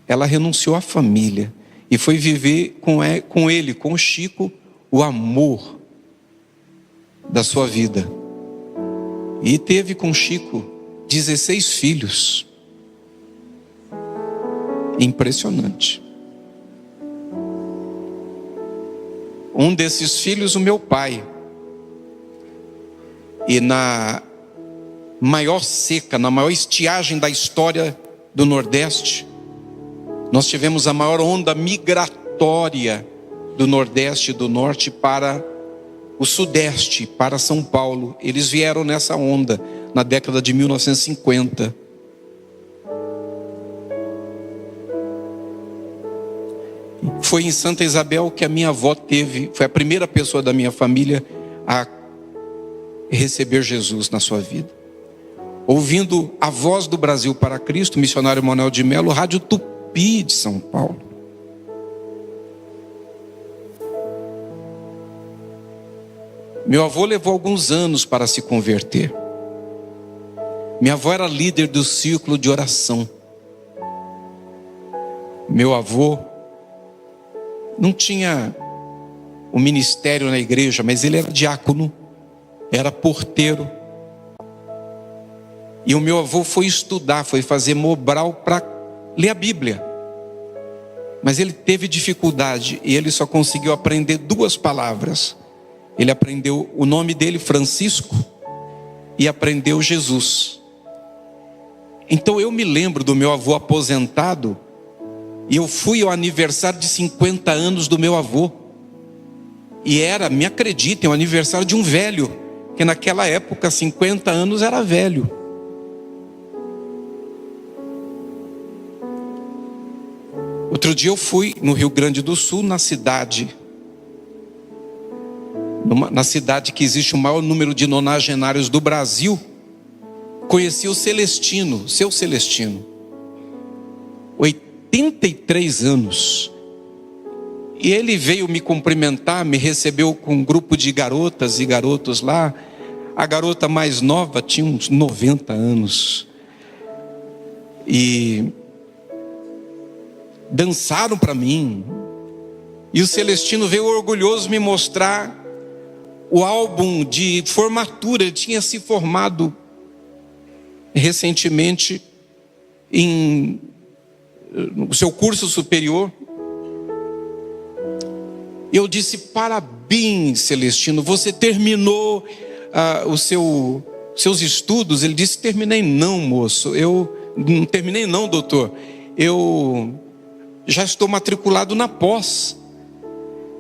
Ela renunciou à família. E foi viver com ele, com o Chico, o amor da sua vida. E teve com Chico 16 filhos. Impressionante. Um desses filhos, o meu pai. E na maior seca, na maior estiagem da história do Nordeste, nós tivemos a maior onda migratória do Nordeste e do Norte para o Sudeste, para São Paulo. Eles vieram nessa onda na década de 1950. Foi em Santa Isabel que a minha avó foi a primeira pessoa da minha família a receber Jesus na sua vida. Ouvindo a Voz do Brasil para Cristo, missionário Manuel de Melo, Rádio Tupi de São Paulo. Meu avô levou alguns anos para se converter. Minha avó era líder do círculo de oração. Meu avô não tinha o ministério na igreja, mas ele era diácono, era porteiro. E o meu avô foi estudar, foi fazer Mobral para ler a Bíblia. Mas ele teve dificuldade e ele só conseguiu aprender 2 palavras. Ele aprendeu o nome dele, Francisco, e aprendeu Jesus. Então eu me lembro do meu avô aposentado, e eu fui ao aniversário de 50 anos do meu avô. E era, me acreditem, o aniversário de um velho, que naquela época 50 anos era velho. Outro dia eu fui no Rio Grande do Sul, na cidade que existe o maior número de nonagenários do Brasil. Conheci o Celestino, seu Celestino, 83 anos. E ele veio me cumprimentar, me recebeu com um grupo de garotas e garotos lá. A garota mais nova tinha uns 90 anos. E dançaram para mim. E o Celestino veio orgulhoso me mostrar o álbum de formatura. Ele tinha se formado recentemente no seu curso superior. Eu disse: parabéns, Celestino, você terminou seus estudos? Ele disse: terminei não, moço. Eu não terminei não, doutor. Eu já estou matriculado na pós.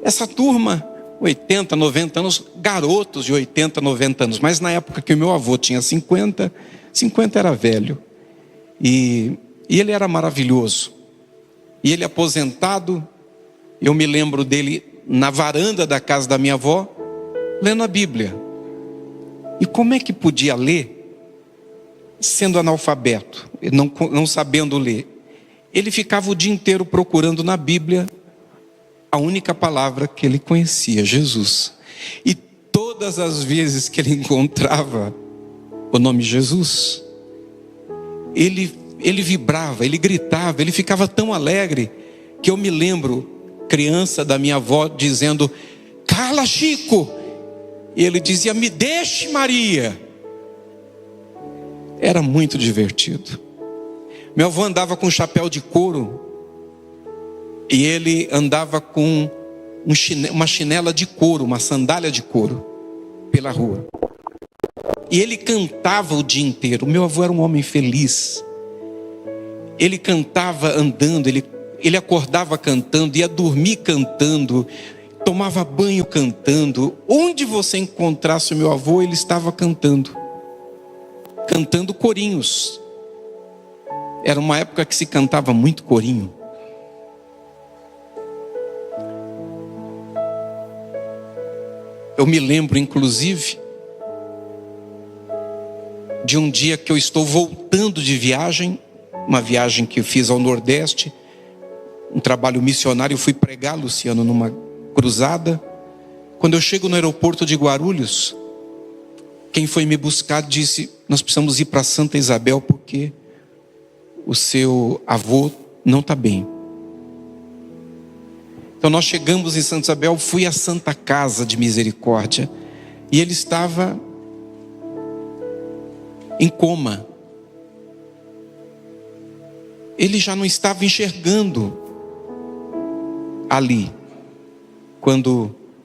Essa turma, 80, 90 anos, garotos de 80, 90 anos. Mas na época que o meu avô tinha 50 era velho. E ele era maravilhoso. E ele aposentado, eu me lembro dele na varanda da casa da minha avó, lendo a Bíblia. E como é que podia ler sendo analfabeto, não sabendo ler? Ele ficava o dia inteiro procurando na Bíblia a única palavra que ele conhecia, Jesus. E todas as vezes que ele encontrava o nome Jesus, ele vibrava, ele gritava, ele ficava tão alegre, que eu me lembro, criança, da minha avó dizendo: cala, Chico. E ele dizia: me deixe, Maria. Era muito divertido. Meu avô andava com um chapéu de couro, e ele andava com uma chinela de couro, uma sandália de couro, pela rua. E ele cantava o dia inteiro. Meu avô era um homem feliz. Ele cantava andando, ele acordava cantando, ia dormir cantando, tomava banho cantando. Onde você encontrasse o meu avô, ele estava cantando corinhos. Era uma época que se cantava muito corinho. Eu me lembro, inclusive, de um dia que eu estou voltando de viagem, uma viagem que eu fiz ao Nordeste, um trabalho missionário. Eu fui pregar, Luciano, numa cruzada. Quando eu chego no aeroporto de Guarulhos, quem foi me buscar disse: nós precisamos ir para Santa Isabel porque o seu avô não está bem. Então nós chegamos em Santa Isabel, fui à Santa Casa de Misericórdia, e ele estava em coma. Ele já não estava enxergando ali,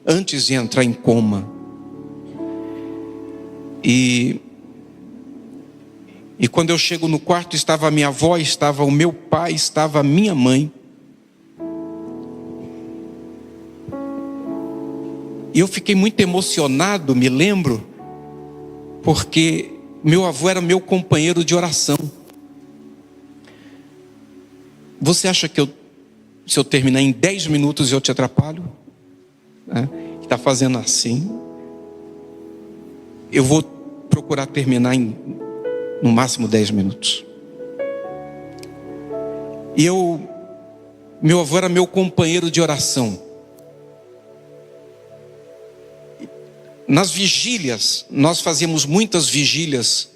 antes de entrar em coma. E quando eu chego no quarto, estava a minha avó, estava o meu pai, estava a minha mãe. E eu fiquei muito emocionado, me lembro, porque meu avô era meu companheiro de oração. Você acha que se eu terminar em 10 minutos eu te atrapalho? Está fazendo assim? Eu vou procurar terminar no máximo 10 minutos. E meu avô era meu companheiro de oração. Nas vigílias, nós fazíamos muitas vigílias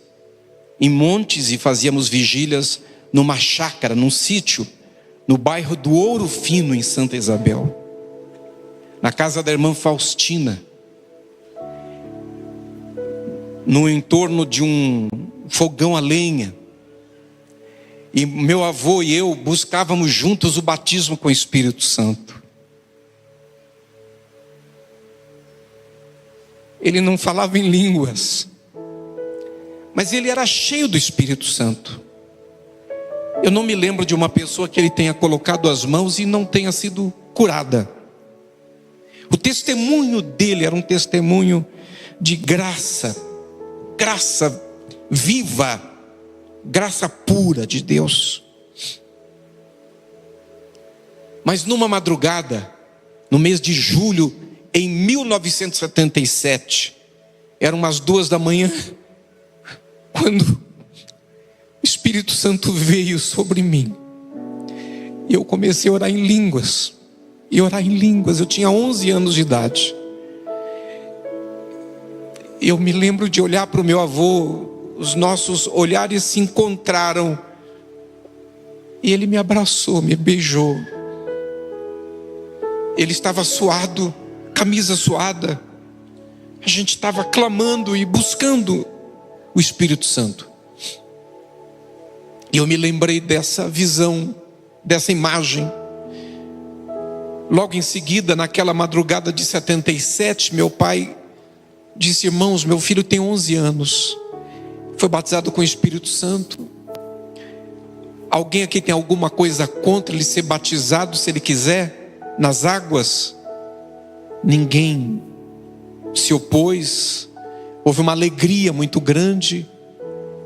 em montes e fazíamos vigílias numa chácara, num sítio, no bairro do Ouro Fino, em Santa Isabel. na casa da irmã Faustina, no entorno de um fogão a lenha. E meu avô e eu buscávamos juntos o batismo com o Espírito Santo. Ele não falava em línguas, mas ele era cheio do Espírito Santo. Eu não me lembro de uma pessoa que ele tenha colocado as mãos e não tenha sido curada. O testemunho dele era um testemunho de graça, graça viva, graça pura de Deus. Mas numa madrugada, no mês de julho, em 1977, eram umas 2 da manhã, quando o Espírito Santo veio sobre mim, e eu comecei a orar em línguas, eu tinha 11 anos de idade. Eu me lembro de olhar para o meu avô, os nossos olhares se encontraram, e ele me abraçou, me beijou. Ele estava suado, camisa suada. A gente estava clamando e buscando o Espírito Santo. E eu me lembrei dessa visão, dessa imagem. Logo em seguida, naquela madrugada de 77, meu pai disse: irmãos, meu filho tem 11 anos, foi batizado com o Espírito Santo. Alguém aqui tem alguma coisa contra ele ser batizado, se ele quiser, nas águas? Ninguém se opôs. Houve uma alegria muito grande.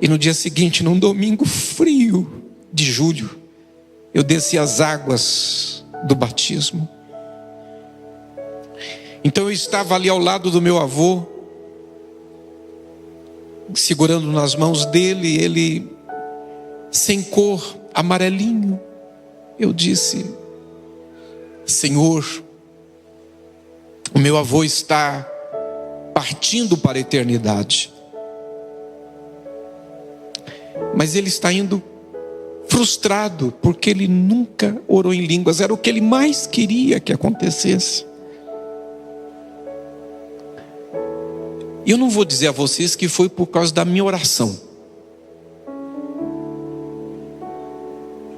E no dia seguinte, num domingo frio de julho, eu desci as águas do batismo. Então eu estava ali ao lado do meu avô, segurando nas mãos dele, ele sem cor, amarelinho. Eu disse: Senhor, o meu avô está partindo para a eternidade, mas ele está indo frustrado, porque ele nunca orou em línguas. Era o que ele mais queria que acontecesse. E eu não vou dizer a vocês que foi por causa da minha oração,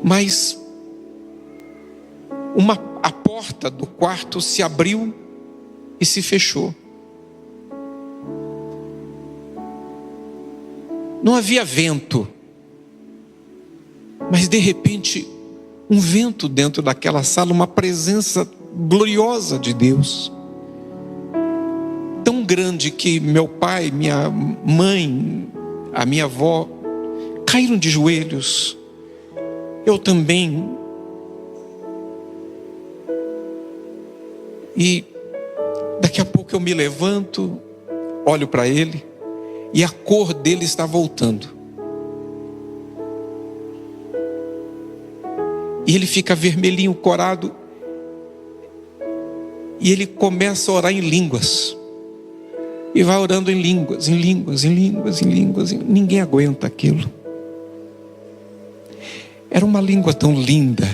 mas a porta do quarto se abriu e se fechou. Não havia vento, mas de repente um vento dentro daquela sala, uma presença gloriosa de Deus, tão grande que meu pai, minha mãe, a minha avó caíram de joelhos. Eu também. E daqui a pouco eu me levanto, olho para ele, e a cor dele está voltando. E ele fica vermelhinho, corado, e ele começa a orar em línguas. E vai orando em línguas, em línguas, em línguas, em línguas. Ninguém aguenta aquilo. Era uma língua tão linda,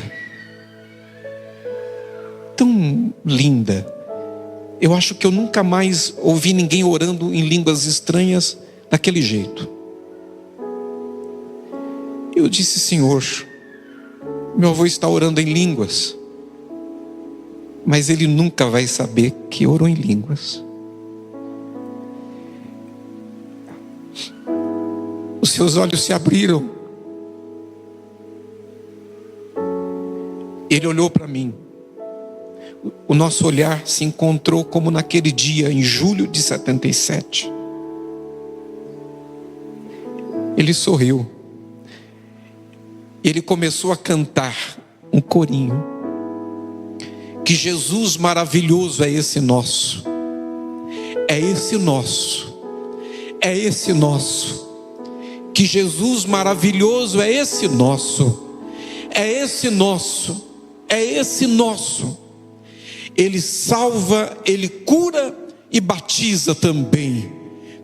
tão linda. Eu acho que eu nunca mais ouvi ninguém orando em línguas estranhas daquele jeito. Eu disse: Senhor, meu avô está orando em línguas, mas ele nunca vai saber que orou em línguas. Os seus olhos se abriram. Ele olhou para mim. O nosso olhar se encontrou como naquele dia, em julho de 77. Ele sorriu. Ele começou a cantar um corinho. Que Jesus maravilhoso é esse nosso. É esse nosso. É esse nosso. Que Jesus maravilhoso é esse nosso. É esse nosso. É esse nosso. Ele salva, Ele cura e batiza também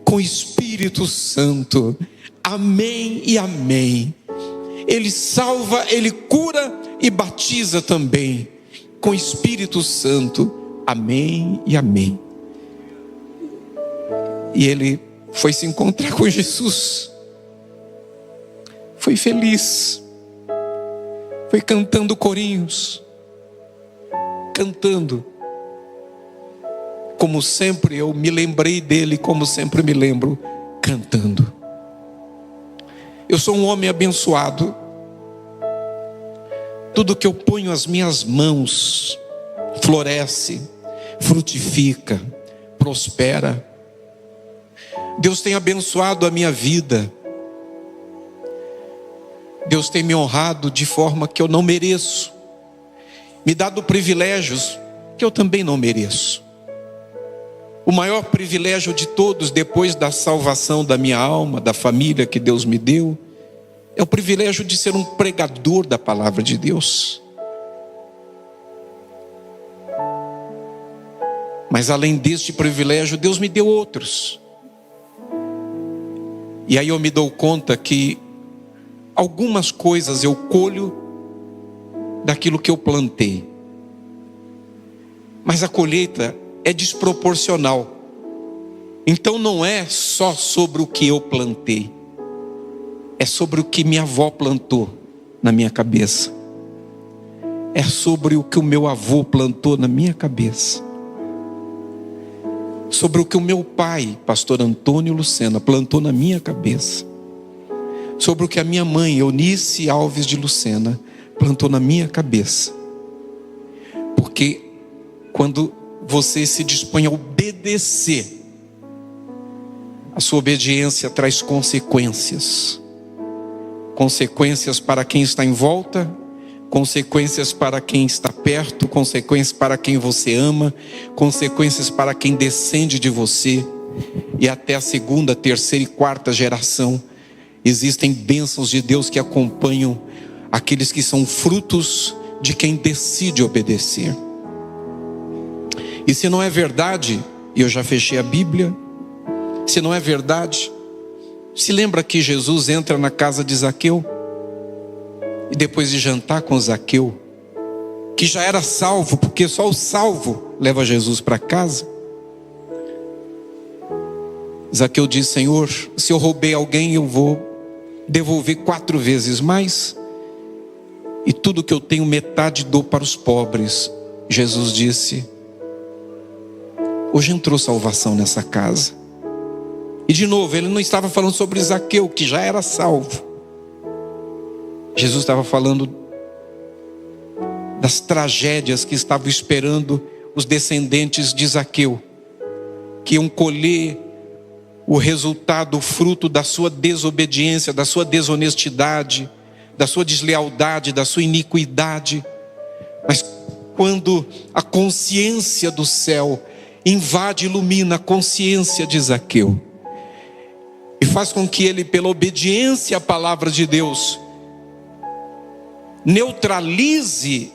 com o Espírito Santo. Amém e amém. Ele salva, Ele cura e batiza também com o Espírito Santo. Amém e amém. E ele foi se encontrar com Jesus. Foi feliz. Foi cantando corinhos. Cantando. Como sempre eu me lembrei dele, como sempre me lembro, cantando. Eu sou um homem abençoado. Tudo que eu ponho as minhas mãos floresce, frutifica, prospera. Deus tem abençoado a minha vida. Deus tem me honrado de forma que eu não mereço. Me dado privilégios que eu também não mereço. O maior privilégio de todos, depois da salvação da minha alma, da família que Deus me deu, é o privilégio de ser um pregador da palavra de Deus. Mas além deste privilégio, Deus me deu outros. E aí eu me dou conta que algumas coisas eu colho daquilo que eu plantei. Mas a colheita é desproporcional. Então não é só sobre o que eu plantei. É sobre o que minha avó plantou na minha cabeça. É sobre o que o meu avô plantou na minha cabeça. Sobre o que o meu pai, pastor Antônio Lucena, plantou na minha cabeça. Sobre o que a minha mãe, Eunice Alves de Lucena, plantou na minha cabeça. Porque quando você se dispõe a obedecer, a sua obediência traz consequências. Consequências para quem está em volta, consequências para quem está perto, consequências para quem você ama, consequências para quem descende de você, e até a segunda, terceira e quarta geração. Existem bênçãos de Deus que acompanham aqueles que são frutos de quem decide obedecer. E se não é verdade, e eu já fechei a Bíblia, se não é verdade, se lembra que Jesus entra na casa de Zaqueu, e depois de jantar com Zaqueu, que já era salvo, porque só o salvo leva Jesus para casa, Zaqueu diz: Senhor, se eu roubei alguém, eu vou devolver 4 vezes mais, e tudo que eu tenho, metade dou para os pobres. Jesus disse: hoje entrou salvação nessa casa. E de novo, ele não estava falando sobre Zaqueu, que já era salvo. Jesus estava falando das tragédias que estavam esperando os descendentes de Zaqueu, que iam colher o resultado, o fruto da sua desobediência, da sua desonestidade, da sua deslealdade, da sua iniquidade. Mas quando a consciência do céu invade e ilumina a consciência de Zaqueu, e faz com que ele, pela obediência à palavra de Deus, neutralize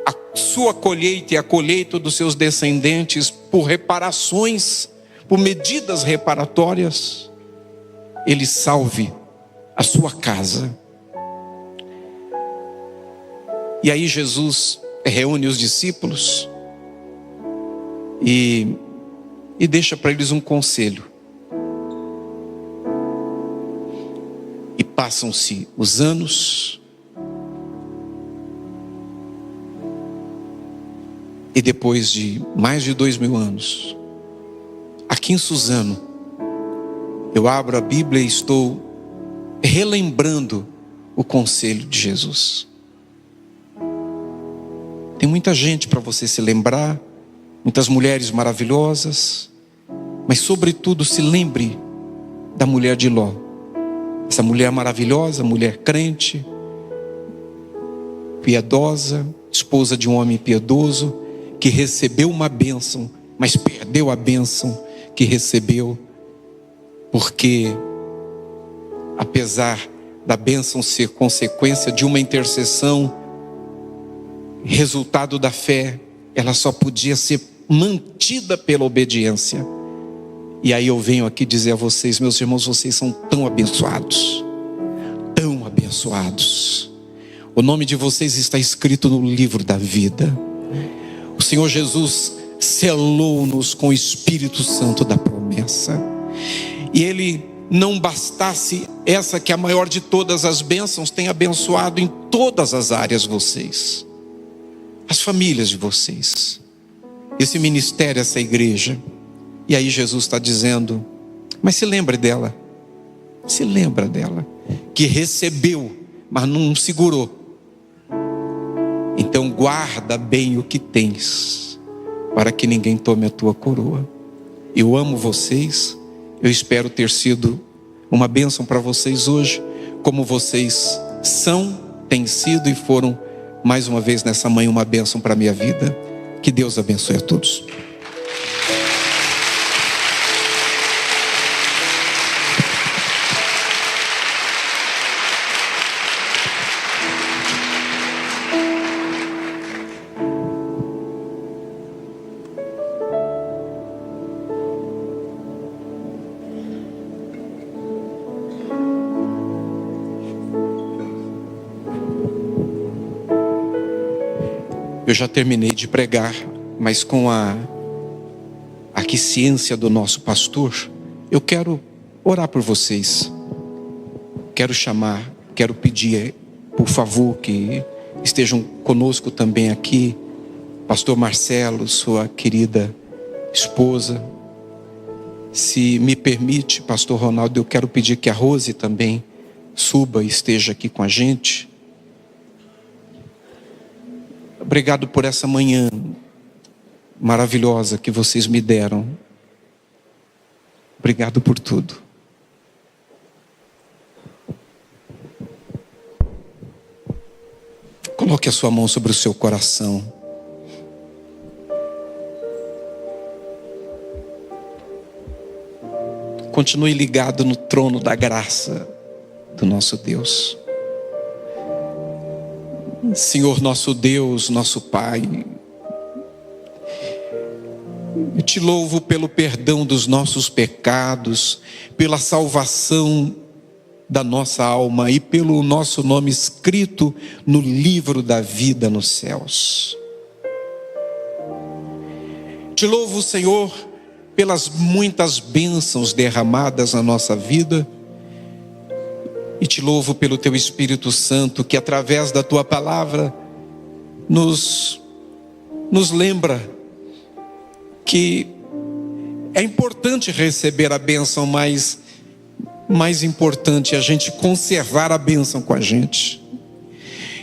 a sua colheita e a colheita dos seus descendentes por reparações, por medidas reparatórias, ele salve a sua casa. E aí Jesus reúne os discípulos e deixa para eles um conselho. E passam-se os anos, e depois de mais de 2000 anos, aqui em Suzano, eu abro a Bíblia e estou relembrando o conselho de Jesus. Tem muita gente para você se lembrar, muitas mulheres maravilhosas, mas sobretudo se lembre da mulher de Ló. Essa mulher maravilhosa, mulher crente, piedosa, esposa de um homem piedoso, que recebeu uma bênção, mas perdeu a bênção que recebeu, porque apesar da bênção ser consequência de uma intercessão, resultado da fé, ela só podia ser mantida pela obediência. E aí eu venho aqui dizer a vocês, meus irmãos, vocês são tão abençoados, tão abençoados. O nome de vocês está escrito no livro da vida. O Senhor Jesus selou-nos com o Espírito Santo da promessa. E Ele, não bastasse essa que é a maior de todas as bênçãos, tem abençoado em todas as áreas vocês, as famílias de vocês, esse ministério, essa igreja. E aí Jesus está dizendo, mas se lembre dela, se lembra dela, que recebeu, mas não segurou. Então guarda bem o que tens, para que ninguém tome a tua coroa. Eu amo vocês, eu espero ter sido uma bênção para vocês hoje, como vocês são, têm sido e foram, mais uma vez nessa manhã, uma bênção para a minha vida. Que Deus abençoe a todos. Eu já terminei de pregar, mas com a aquiescência do nosso pastor, eu quero orar por vocês. Quero pedir, por favor, que estejam conosco também aqui, pastor Marcelo, sua querida esposa. Se me permite, pastor Ronaldo, eu quero pedir que a Rose também suba e esteja aqui com a gente. Obrigado por essa manhã maravilhosa que vocês me deram. Obrigado por tudo. Coloque a sua mão sobre o seu coração. Continue ligado no trono da graça do nosso Deus. Senhor, nosso Deus, nosso Pai, eu te louvo pelo perdão dos nossos pecados, pela salvação da nossa alma e pelo nosso nome escrito no livro da vida nos céus. Te louvo, Senhor, pelas muitas bênçãos derramadas na nossa vida. E te louvo pelo teu Espírito Santo, que através da tua palavra nos lembra que é importante receber a bênção, mas mais importante é a gente conservar a bênção com a gente.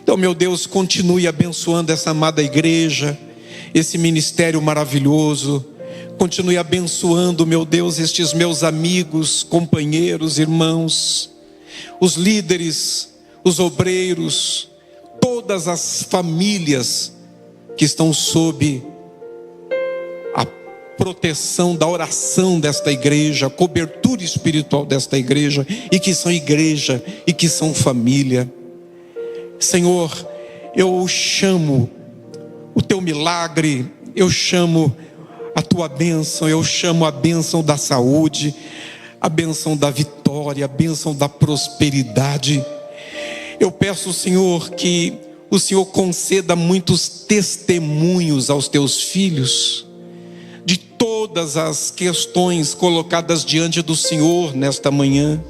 Então, meu Deus, continue abençoando essa amada igreja, esse ministério maravilhoso. Continue abençoando, meu Deus, estes meus amigos, companheiros, irmãos, os líderes, os obreiros, todas as famílias que estão sob a proteção da oração desta igreja, a cobertura espiritual desta igreja, e que são igreja e que são família. Senhor, eu chamo o teu milagre, eu chamo a tua bênção, eu chamo a bênção da saúde, a bênção da vitória, a bênção da prosperidade. Eu peço, Senhor, que o Senhor conceda muitos testemunhos aos teus filhos, de todas as questões colocadas diante do Senhor nesta manhã.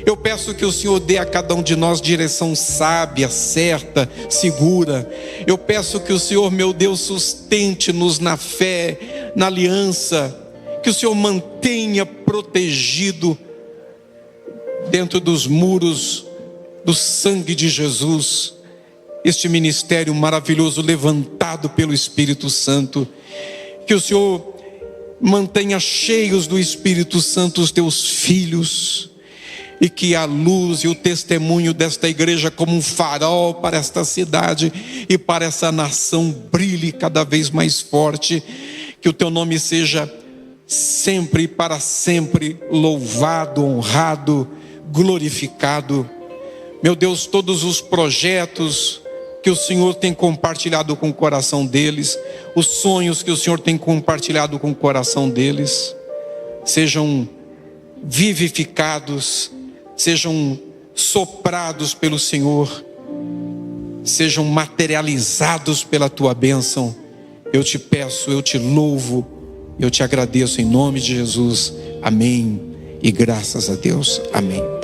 Eu peço que o Senhor dê a cada um de nós direção sábia, certa, segura. Eu peço que o Senhor, meu Deus, sustente-nos na fé, na aliança, que o Senhor mantenha protegido dentro dos muros do sangue de Jesus este ministério maravilhoso levantado pelo Espírito Santo. Que o Senhor mantenha cheios do Espírito Santo os teus filhos, e que a luz e o testemunho desta igreja como um farol para esta cidade e para essa nação brilhe cada vez mais forte. Que o teu nome seja sempre e para sempre louvado, honrado, glorificado. Meu Deus, todos os projetos que o Senhor tem compartilhado com o coração deles, os sonhos que o Senhor tem compartilhado com o coração deles, sejam vivificados, sejam soprados pelo Senhor, sejam materializados pela tua bênção, eu te peço, eu te louvo, eu te agradeço em nome de Jesus. Amém. E graças a Deus. Amém.